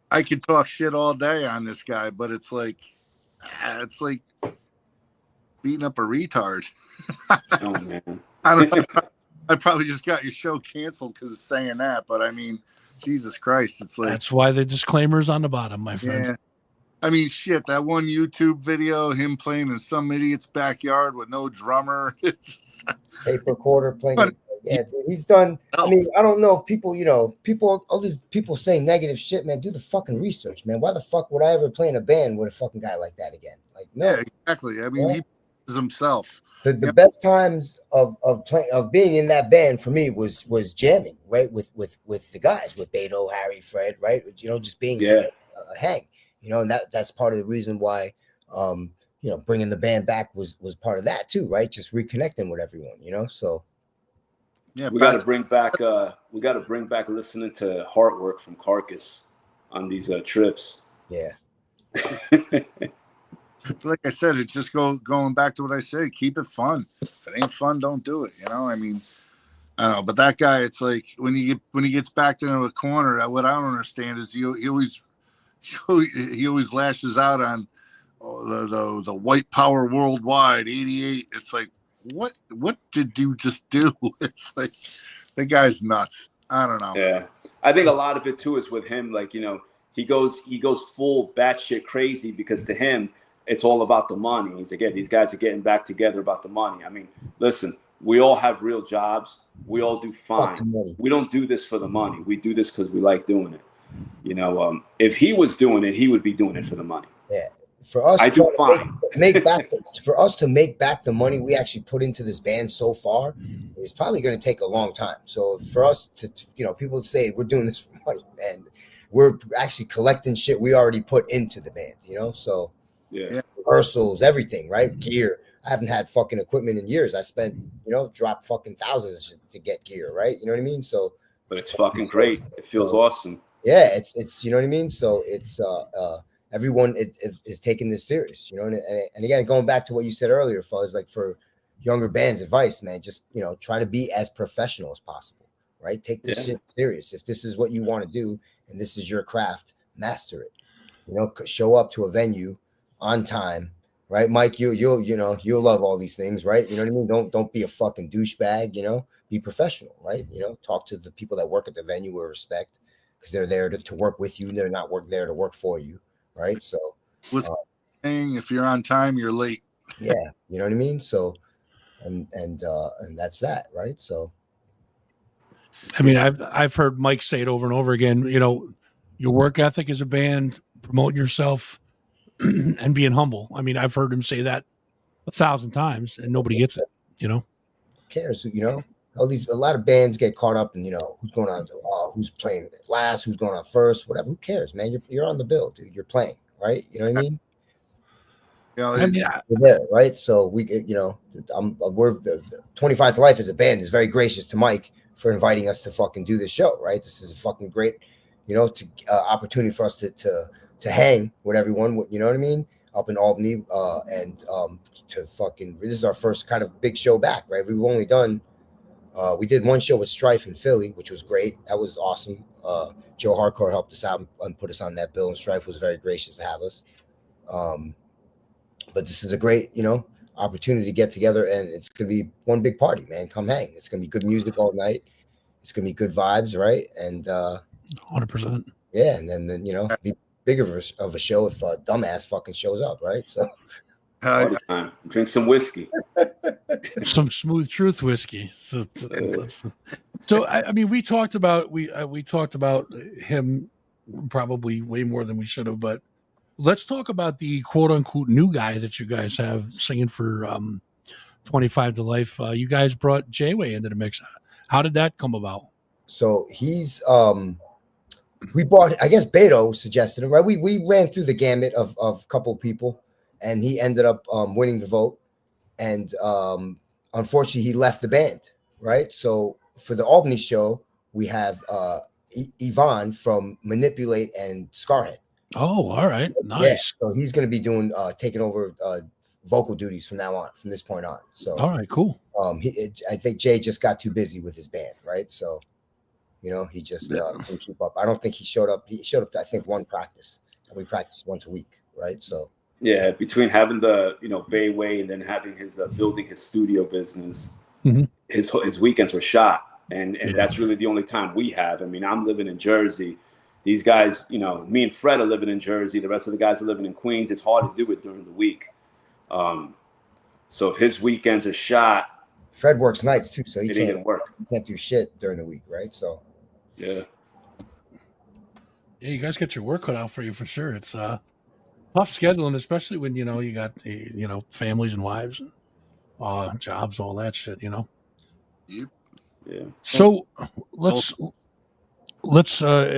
I could talk shit all day on this guy, but it's like beating up a retard. Oh man, I don't know. I probably just got your show canceled because of saying that, but I mean, Jesus Christ, it's like that's why the disclaimer's on the bottom, my friends. Yeah. I mean, shit, that one YouTube video, him playing in some idiot's backyard with no drummer. Tape recorder playing. Yeah, dude, he's done. I mean, I don't know if people, you know, all these people saying negative shit, man. Do the fucking research, man. Why the fuck would I ever play in a band with a fucking guy like that again? Like, no. Yeah, exactly. I mean, he is himself. The best times of being in that band for me was jamming, right, with the guys, with Beto, Harry, Fred, right, you know, just being a hang, you know, and that's part of the reason why, you know, bringing the band back was part of that too, right, just reconnecting with everyone, you know, so yeah, we got to bring back listening to Heartwork from Carcass on these trips. Yeah. Like I said, it's just going back to what I say. Keep it fun. If it ain't fun, don't do it. You know, I mean, I don't know. But that guy, it's like when he gets backed into a corner, what I don't understand is he always lashes out on the white power worldwide 88. It's like, what did you just do? It's like the guy's nuts. I don't know. Yeah, I think a lot of it too is with him. Like, you know, he goes full batshit crazy because to him, it's all about the money. He's like, yeah, these guys are getting back together about the money. I mean, listen, we all have real jobs. We all do fine. We don't do this for the money. We do this because we like doing it. You know, if he was doing it, he would be doing it for the money. Yeah. For us, I do fine. For us to make back the money we actually put into this band so far is probably going to take a long time. So for us to, you know, people say we're doing this for money, man, we're actually collecting shit we already put into the band, you know? So yeah, rehearsals, everything, right? Gear. I haven't had fucking equipment in years. I spent, you know, dropped fucking thousands to get gear, right? You know what I mean? So, but it's fucking great. It feels awesome. Yeah, it's you know what I mean? So it's everyone is taking this serious, you know, and again, going back to what you said earlier, Fuzz, like for younger bands, advice, man, just, you know, try to be as professional as possible, right? Take this shit serious. If this is what you want to do and this is your craft, master it. You know, show up to a venue on time, right? Mike, you'll love all these things, right? You know what I mean? Don't be a fucking douchebag, you know, be professional, right? You know, talk to the people that work at the venue with respect because they're there to work with you. They're not there to work for you, right? So With saying, if you're on time, you're late. yeah, you know what I mean. So and that's that, right? So I mean, I've heard Mike say it over and over again. You know, your work ethic as a band, promoting yourself, and being humble. I mean, I've heard him say that 1,000 times, and nobody gets it. You know, who cares? You know, a lot of bands get caught up in, you know, who's going on, who's playing last, who's going on first, whatever. Who cares, man? You're on the bill, dude. You're playing, right? You know what I mean? You know, I mean, We're there, right? So we, you know, we're the 25 to Life as a band is very gracious to Mike for inviting us to fucking do this show, right? This is a fucking great, you know, opportunity for us to hang with everyone. You know what I mean? Up in Albany, and to fucking, this is our first kind of big show back, right? We've only done, we did one show with Strife in Philly, which was great. That was awesome. Joe Hardcore helped us out and put us on that bill, and Strife was very gracious to have us. But this is a great, you know, opportunity to get together, and it's gonna be one big party, man. Come hang. It's gonna be good music all night. It's gonna be good vibes, right? And 100%. yeah, and then you know, be bigger of a show if Dumbass fucking shows up, right? So all the time. Drink some whiskey. Some Smooth Truth whiskey. So I mean, we talked about him probably way more than we should have, but let's talk about the quote unquote new guy that you guys have singing for 25 to Life. You guys brought J-Way into the mix. How did that come about? So he's we brought, I guess Beto suggested him, right? We ran through the gamut of a couple of people, and he ended up winning the vote. And unfortunately, he left the band, right? So for the Albany show, we have Yvonne from Manipulate and Scarhead. Oh, all right. Nice. Yeah, so he's going to be doing taking over vocal duties from now on, from this point on. So all right, cool. I think Jay just got too busy with his band, right? So, you know, he just couldn't keep up. I don't think he showed up. He showed up to, I think, one practice, and we practice once a week, right? So yeah, between having the, you know, Bay Way and then having his building his studio business, his weekends were shot, and that's really the only time we have. I mean, I'm living in Jersey. These guys, you know, me and Fred are living in Jersey. The rest of the guys are living in Queens. It's hard to do it during the week. So if his weekends are shot, Fred works nights too, so he can't work. He can't do shit during the week, right? So yeah, you guys get your work cut out for you for sure. It's tough scheduling, especially when you know you got families and wives, and jobs, all that shit. You know. Yep. Yeah. So let's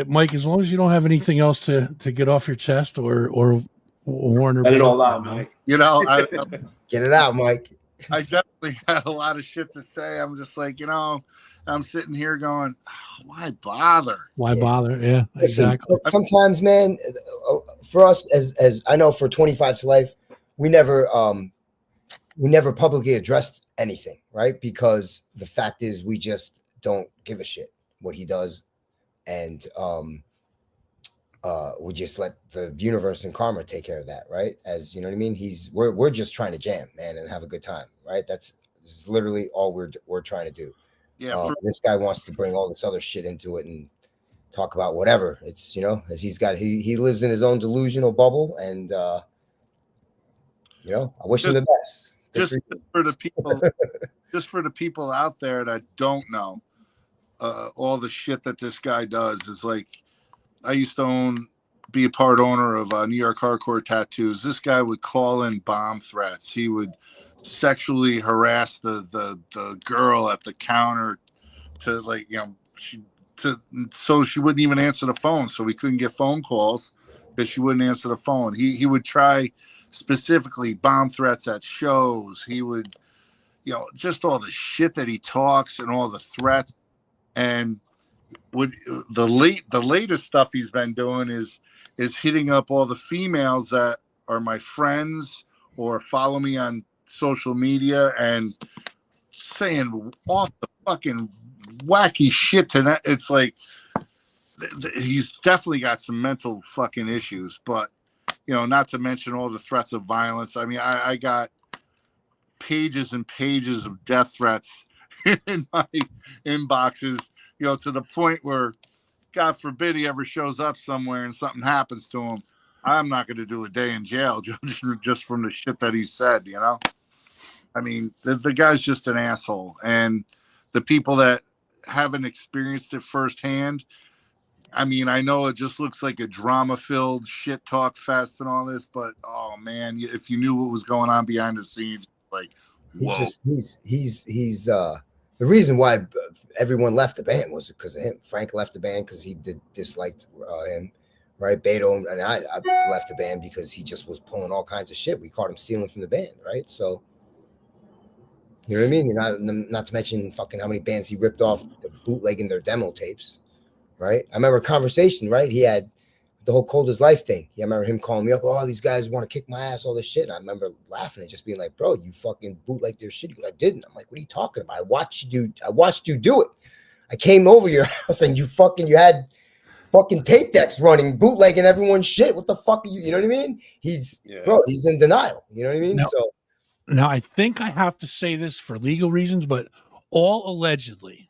Mike, as long as you don't have anything else to get off your chest or Warner, let it all out, Mike. You know, get it out, Mike. I definitely had a lot of shit to say. I'm just like, you know, I'm sitting here going, why bother? Why bother? Yeah, Listen, exactly. Sometimes, man, for us as I know, for 25 to Life, we never publicly addressed anything, right? Because the fact is, we just don't give a shit what he does. And we just let the universe and karma take care of that, right? As you know what I mean? We're just trying to jam, man, and have a good time, right? That's literally all we're trying to do. Yeah. This guy wants to bring all this other shit into it and talk about whatever. It's, you know, as he lives in his own delusional bubble, and you know, I wish him the best. Just for the people, just for the people out there that don't know. All the shit that this guy does is like, I used to be a part owner of New York Hardcore Tattoos. This guy would call in bomb threats. He would sexually harass the girl at the counter to, like, you know, so she wouldn't even answer the phone. So we couldn't get phone calls because she wouldn't answer the phone. He would try specifically bomb threats at shows. He would, you know, just all the shit that he talks and all the threats. And the latest stuff he's been doing is hitting up all the females that are my friends or follow me on social media and saying off the fucking wacky shit to that. It's like, he's definitely got some mental fucking issues, but, you know, not to mention all the threats of violence. I mean, I got pages and pages of death threats in my inboxes, to the point where, God forbid, he ever shows up somewhere and something happens to him. I'm not going to do a day in jail just from the shit that he said, you know? I mean, the guy's just an asshole. And the people that haven't experienced it firsthand, I mean, I know it just looks like a drama-filled shit talk fest and all this, but oh man, if you knew what was going on behind the scenes, like, whoa. He's the reason why everyone left the band was because of him. Frank left the band because he disliked him, right? Beto and I left the band because he just was pulling all kinds of shit. We caught him stealing from the band, right? So you know what I mean? You're not to mention fucking how many bands he ripped off the bootlegging their demo tapes, right? I remember a conversation, right? He had the whole Cold as Life thing. Yeah, I remember him calling me up. Oh, these guys want to kick my ass, all this shit. And I remember laughing and just being like, bro, you fucking bootleg their shit. I didn't. I'm like, what are you talking about? I watched you do it. I came over your house and you had fucking tape decks running, bootlegging everyone's shit. What the fuck are you? You know what I mean? He's in denial. You know what I mean? Now I think I have to say this for legal reasons, but all allegedly.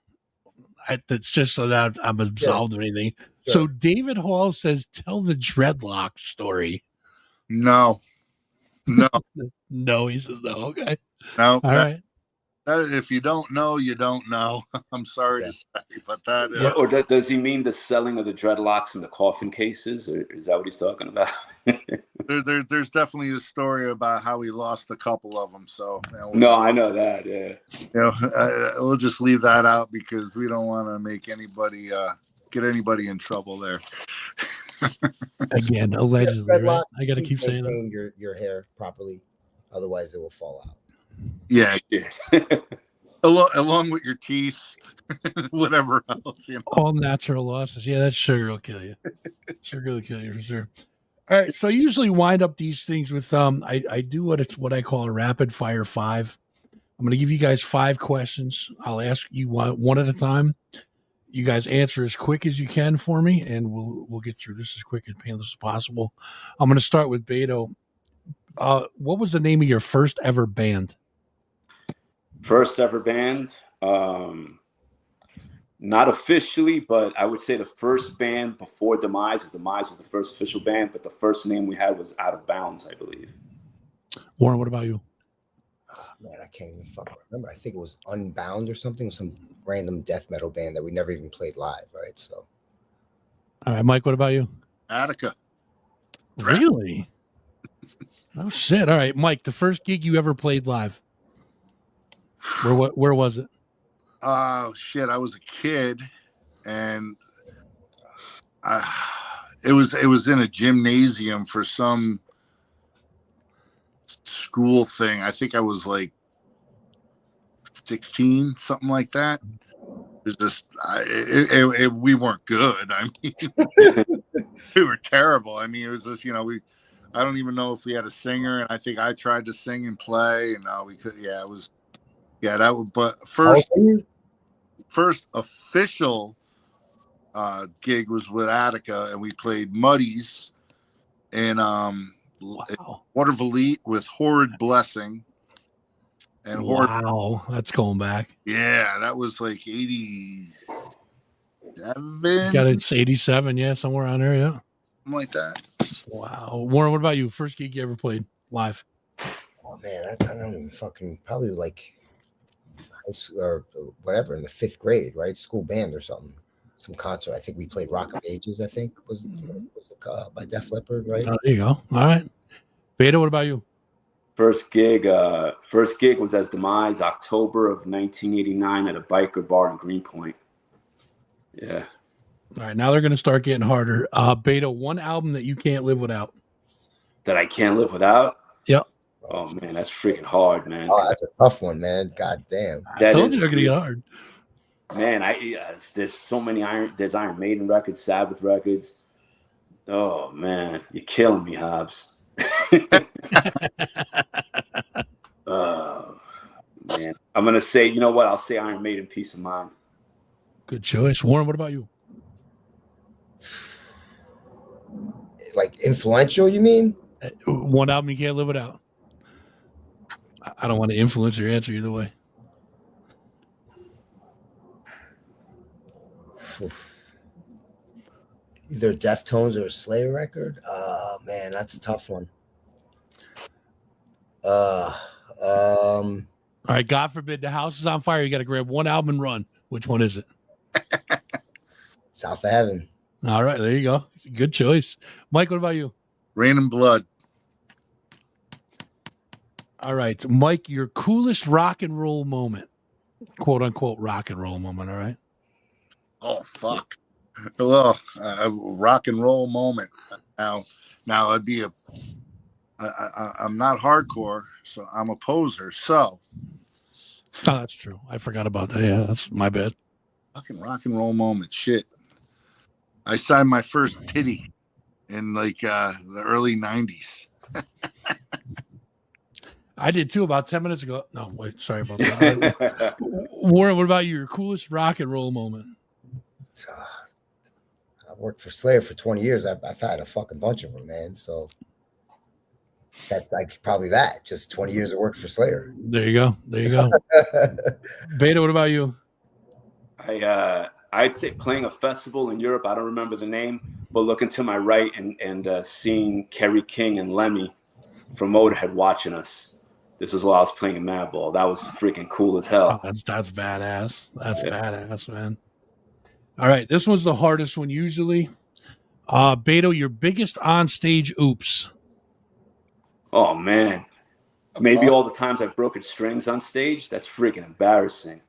That's just so that I'm absolved of anything. Sure. So David Hall says, tell the dreadlock story. No. No, he says no. Okay. No. All right. If you don't know, you don't know. I'm sorry to say, but that. Or does he mean the selling of the dreadlocks in the coffin cases? Or is that what he's talking about? There's definitely a story about how he lost a couple of them. So I know that. Yeah. We'll just leave that out because we don't want to make anybody get anybody in trouble there. Again, allegedly, right? I got to keep saying that. Your hair properly, otherwise it will fall out. Yeah. along with your teeth, whatever else. All natural losses. Yeah, that sugar will kill you. Sugar will kill you for sure. All right, so I usually wind up these things with I do what I call a rapid fire 5. I'm going to give you guys 5 questions. I'll ask you one at a time. You guys answer as quick as you can for me, and we'll get through this as quick and painless as possible. I'm going to start with Beto. What was the name of your first ever band? First ever band? Not officially, but I would say the first band before Demise. Demise was the first official band, but the first name we had was Out of Bounds, I believe. Warren, what about you? Man, I can't even fucking remember. I think it was Unbound or something, some random death metal band that we never even played live, right? So, all right, Mike, what about you? Attica. Really? Oh shit! All right, Mike, the first gig you ever played live. Where was it? Oh shit! I was a kid, and it was in a gymnasium for some school thing. I think I was like 16, something like that. It was just we weren't good. I mean, we were terrible. I mean, it was just I don't even know if we had a singer, and I think I tried to sing and play, and we could. Yeah, it was. Yeah, that was. But first official gig was with Attica, and we played Muddies in Watervliet with Horrid Blessing. And wow, that's going back. Yeah, that was like 87. He's got it's 87, yeah, somewhere on there, yeah. Something like that. Wow. Warren, what about you? First gig you ever played live? Oh man, I don't even fucking probably like high school or whatever in the 5th grade, right? School band or something. Some concert. I think we played Rock of Ages, I think was by Def Leppard, right? Oh, there you go. All right. Beto, what about you? First gig was as Demise, October of 1989 at a biker bar in Greenpoint. Yeah. All right, now they're going to start getting harder. Beto, one album that you can't live without. That I can't live without? Yep. Oh man, that's freaking hard, man. Oh, that's a tough one, man. God damn. I told you they're going to get hard. Man, there's so many there's Iron Maiden records, Sabbath records. Oh man, you're killing me, Hobbs. Man, I'm gonna say, you know what? I'll say Iron Maiden, Peace of Mind. Good choice, Warren. What about you? Like influential, you mean? One album you can't live without. I don't want to influence your answer either way. Either Deftones or a Slayer record. Man, that's a tough one. All right, God forbid the house is on fire. You got to grab one album and run. Which one is it? South of Heaven. All right, there you go. Good choice. Mike, what about you? Rain and Blood. All right, Mike, your coolest rock and roll moment, quote unquote rock and roll moment. All right. Oh fuck. Well, a rock and roll moment. Now I'd be I'm not hardcore, so I'm a poser. So. Oh, that's true. I forgot about that. Yeah, that's my bad. Fucking rock and roll moment. Shit. I signed my first titty in like the early 90s. I did too about 10 minutes ago. No, wait, sorry about that. Warren, what about you? Your coolest rock and roll moment? I worked for Slayer for 20 years. I've had a fucking bunch of them, man. So that's like probably that. Just 20 years of work for Slayer. There you go. There you go. Beta, what about you? I'd say playing a festival in Europe. I don't remember the name, but looking to my right and seeing Kerry King and Lemmy from Motorhead watching us. This is while I was playing in Madball. That was freaking cool as hell. Oh, that's badass. That's badass, man. All right, this was the hardest one usually. Beto, your biggest on-stage oops. Oh, man. Maybe all the times I've broken strings on stage. That's freaking embarrassing.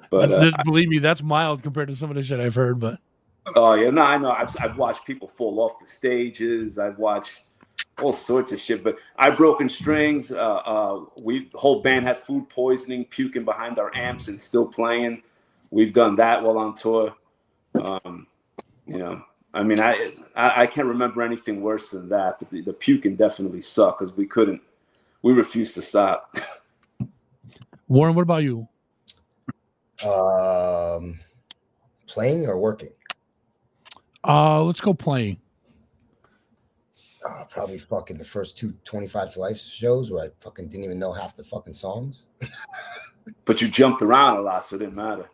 But believe me, that's mild compared to some of the shit I've heard. But oh yeah, no, I know. I've watched people fall off the stages. I've watched all sorts of shit. But I've broken strings. The whole band had food poisoning, puking behind our amps, and still playing. We've done that while on tour. You know, I mean, I can't remember anything worse than that. But the puking definitely sucked because we refused to stop. Warren, what about you? Playing or working? Let's go playing. Probably fucking the first 2 25 to Life shows where I fucking didn't even know half the fucking songs. But you jumped around a lot, so it didn't matter.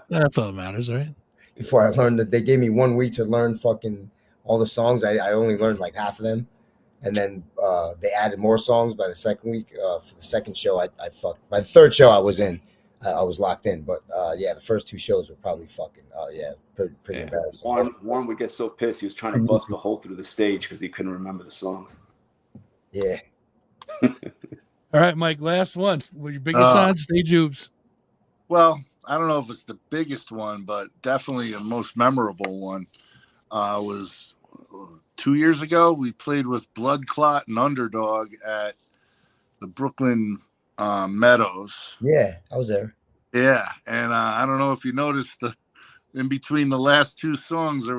That's all that matters, right? Before I learned that they gave me 1 week to learn fucking all the songs. I only learned like half of them. And then they added more songs by the second week. For the second show, I fucked. By the third show I was in, I was locked in. But yeah, the first 2 shows were probably fucking, pretty embarrassing. Warren would get so pissed. He was trying to bust a hole through the stage because he couldn't remember the songs. Yeah. All right, Mike, last one. What your biggest on-stage oops? Well, I don't know if it's the biggest one, but definitely the most memorable one was 2 years ago. We played with Blood Clot and Underdog at the Brooklyn Meadows. Yeah, I was there. Yeah, and I don't know if you noticed in between the last 2 songs,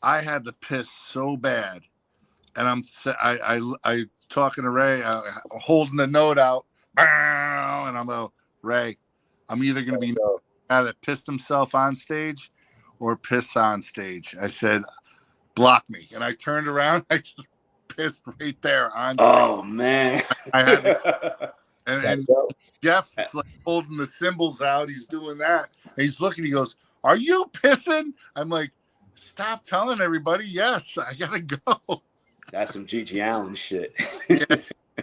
I had to piss so bad, and I talking to Ray, holding the note out, and I'm like, Ray, I'm either going to be the guy that pissed himself on stage or piss on stage. I said, block me. And I turned around. I just pissed right there on stage. Oh, man. I had to, and Jeff's like holding the cymbals out. He's doing that. And he's looking. He goes, are you pissing? I'm like, stop telling everybody. Yes, I got to go. That's some Gigi Allen shit. Yeah.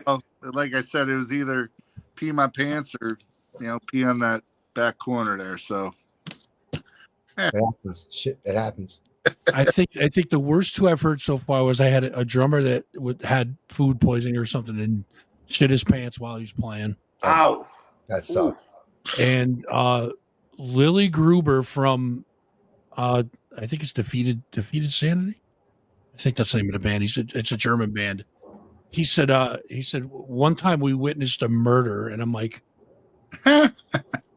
Well, like I said, it was either pee my pants or pee on that back corner there. So it happens. Shit, it happens. I think the worst 2 I've heard so far was I had a drummer that had food poisoning or something and shit his pants while he was playing. Ow, that sucks. And Lily Gruber from I think it's Defeated Sanity. I think that's the name of the band. He said it's a German band. He said one time we witnessed a murder, and I'm like,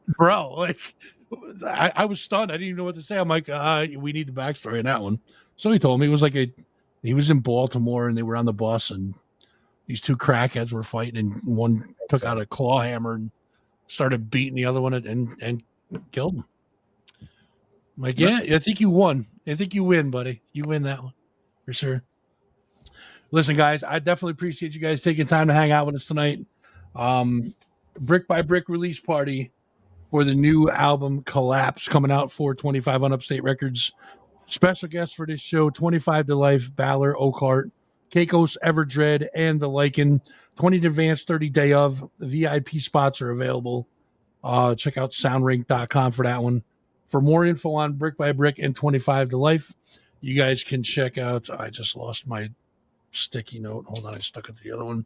bro, like I was stunned. I didn't even know what to say. I'm like, we need the backstory on that one. So he told me it was like he was in Baltimore and they were on the bus and these 2 crackheads were fighting and one took out a claw hammer and started beating the other one and killed him. I'm like, yeah, I think you won. I think you win, buddy. You win that one for sure. Listen, guys, I definitely appreciate you guys taking time to hang out with us tonight. Brick by Brick release party for the new album Collapse coming out 4/25 on Upstate Records. Special guests for this show, 25 to Life, Balor, Oakheart, Keikos, Everdread, and the Lycan. 20 in advance, 30 day of. VIP spots are available. Check out soundrink.com for that one. For more info on Brick by Brick and 25 to Life, you guys can check out, I just lost my sticky note. Hold on, I stuck it to the other one.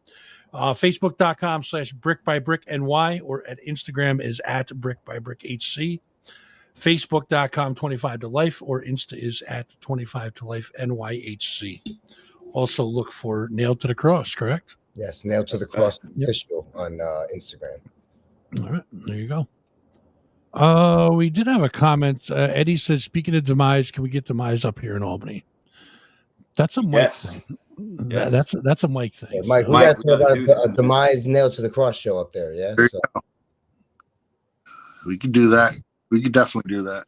Facebook.com/Brick by Brick NY, or at Instagram is at Brick by Brick HC. Facebook.com 25 to Life, or Insta is at 25 to Life NYHC. Also look for Nailed to the Cross, correct? Yes, Nailed to the Cross official on Instagram. All right, there you go. We did have a comment. Eddie says, speaking of Demise, can we get Demise up here in Albany? That's a Mike thing. Yes. That's a Mike thing. Yeah, Mike, we got to talk about a Demise Nailed to the Cross show up there. Yeah, so. We could do that. We could definitely do that.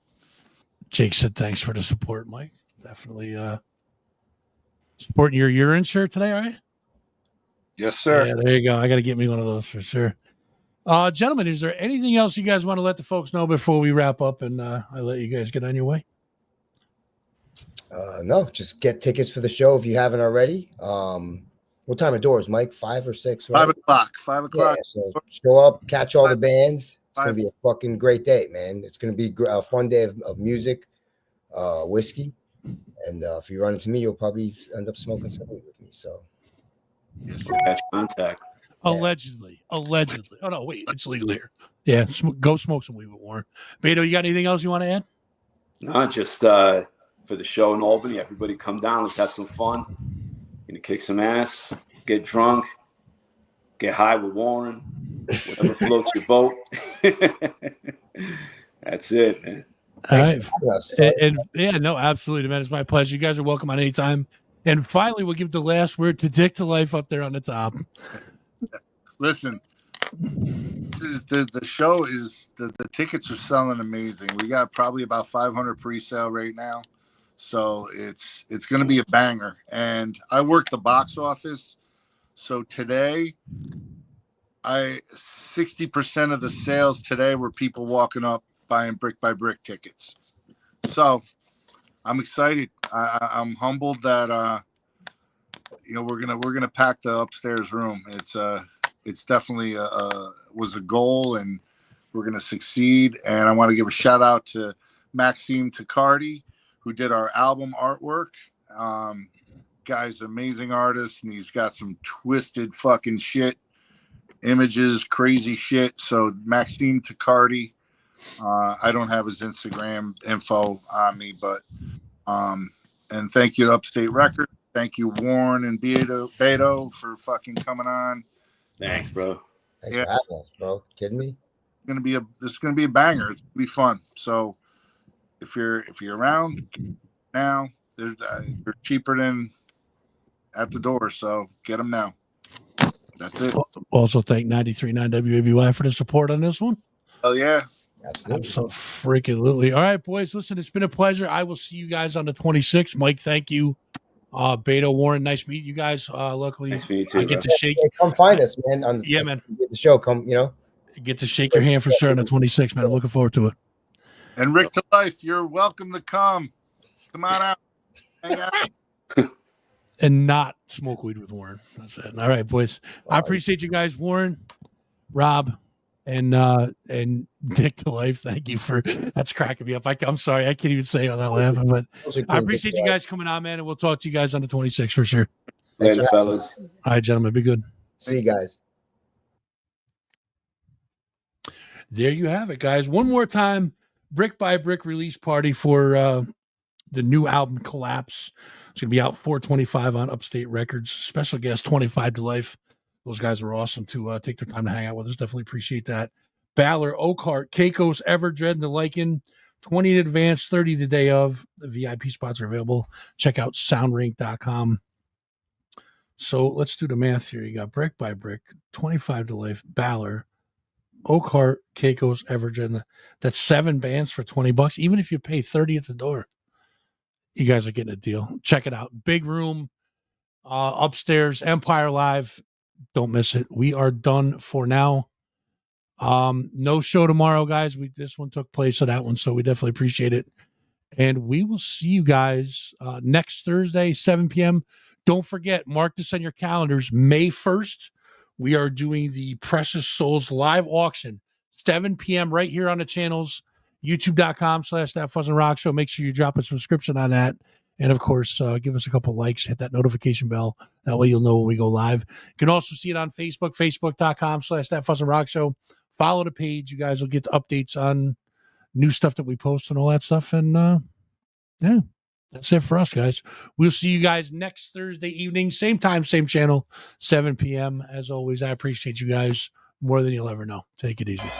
Jake said, thanks for the support, Mike. Definitely supporting your urine shirt today, right? Yes, sir. Yeah, there you go. I got to get me one of those for sure. Gentlemen, is there anything else you guys want to let the folks know before we wrap up and I let you guys get on your way? No, just get tickets for the show if you haven't already. What time are doors, Mike? 5 or 6? Right? 5 o'clock. 5 o'clock. Yeah, so show up, catch all the bands. It's going to be a fucking great day, man. It's going to be a fun day of music, whiskey. And if you run into me, you'll probably end up smoking something with me. So, catch contact. Allegedly. Oh, no, wait. It's legal here. Yeah, go smoke some weed with Warren. Beto, you got anything else you want to add? No, just for the show in Albany, everybody come down. Let's have some fun. Gonna kick some ass, get drunk, get high with Warren. Whatever floats your boat. That's it, man. All right. And yeah, no, absolutely, man. It's my pleasure. You guys are welcome on any time. And finally, we'll give the last word to Dick to Life up there on the top. Listen, the show is the tickets are selling amazing. We got probably about 500 pre-sale right now. So it's going to be a banger. And I work the box office. So today 60% of the sales today were people walking up buying Brick by Brick tickets. So I'm excited. I'm humbled that we're gonna pack the upstairs room. It's definitely was a goal, and we're gonna succeed. And I want to give a shout out to Maxime Tacardi, who did our album artwork. Guy's an amazing artist, and he's got some twisted fucking shit. Images, crazy shit. So Maxime Tacardi, I don't have his Instagram info on me, but and thank you to Upstate Records. Thank you, Warren and Beto, for fucking coming on. Thanks, bro. Thanks for having us, bro. Kidding me? This is gonna be a banger. It's gonna be fun. So if you're around now, they're cheaper than at the door. So get them now. That's it. Also, thank 93.9 WABY for the support on this one. Oh, yeah. Absolutely. So freaking absolutely. All right, boys. Listen, it's been a pleasure. I will see you guys on the 26th. Mike, thank you. Beto, Warren, nice meeting you guys. Luckily, nice meeting you too, I get bro. to shake. Hey, come find us, man. Man. The show, come, Get to shake your hand for sure on the 26th, man. I'm looking forward to it. And Rick to Life, you're welcome to come. Come on out. Hang out. And not smoke weed with Warren. That's it. All right, boys. I appreciate you guys, Warren, Rob, and Dick to Life. Thank you for that's cracking me up. I'm sorry, I can't even say all that laughing, but I appreciate you guys coming on, man, and we'll talk to you guys on the 26th for sure. Later, fellas. All right, gentlemen, be good. See you guys. There you have it, guys. One more time, Brick by Brick release party for the new album Collapse. It's going to be out 4/25 on Upstate Records. Special guest 25 to Life. Those guys are awesome to take their time to hang out with us. Definitely appreciate that. Balor, Oakheart, Keikos, Everdread, and the Lycan. 20 in advance, 30 the day of. The VIP spots are available. Check out soundrink.com. So let's do the math here. You got Brick by Brick, 25 to Life, Balor, Oakheart, Keikos, Evergen. That's 7 bands for $20. Even if you pay 30 at the door, you guys are getting a deal. Check it out. Big room, upstairs, Empire Live. Don't miss it. We are done for now. No show tomorrow, guys. This one took place at that one, so we definitely appreciate it. And we will see you guys next Thursday, 7 p.m. Don't forget, mark this on your calendars. May 1st, we are doing the Precious Souls live auction, 7 p.m. right here on the channels, youtube.com/That Fuzz and Rock Show. Make sure you drop a subscription on that. And, of course, give us a couple likes. Hit that notification bell. That way you'll know when we go live. You can also see it on Facebook, facebook.com/That Fuzz and Rock Show. Follow the page. You guys will get updates on new stuff that we post and all that stuff. And, yeah, that's it for us, guys. We'll see you guys next Thursday evening. Same time, same channel, 7 p.m. As always, I appreciate you guys more than you'll ever know. Take it easy.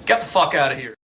Get the fuck out of here.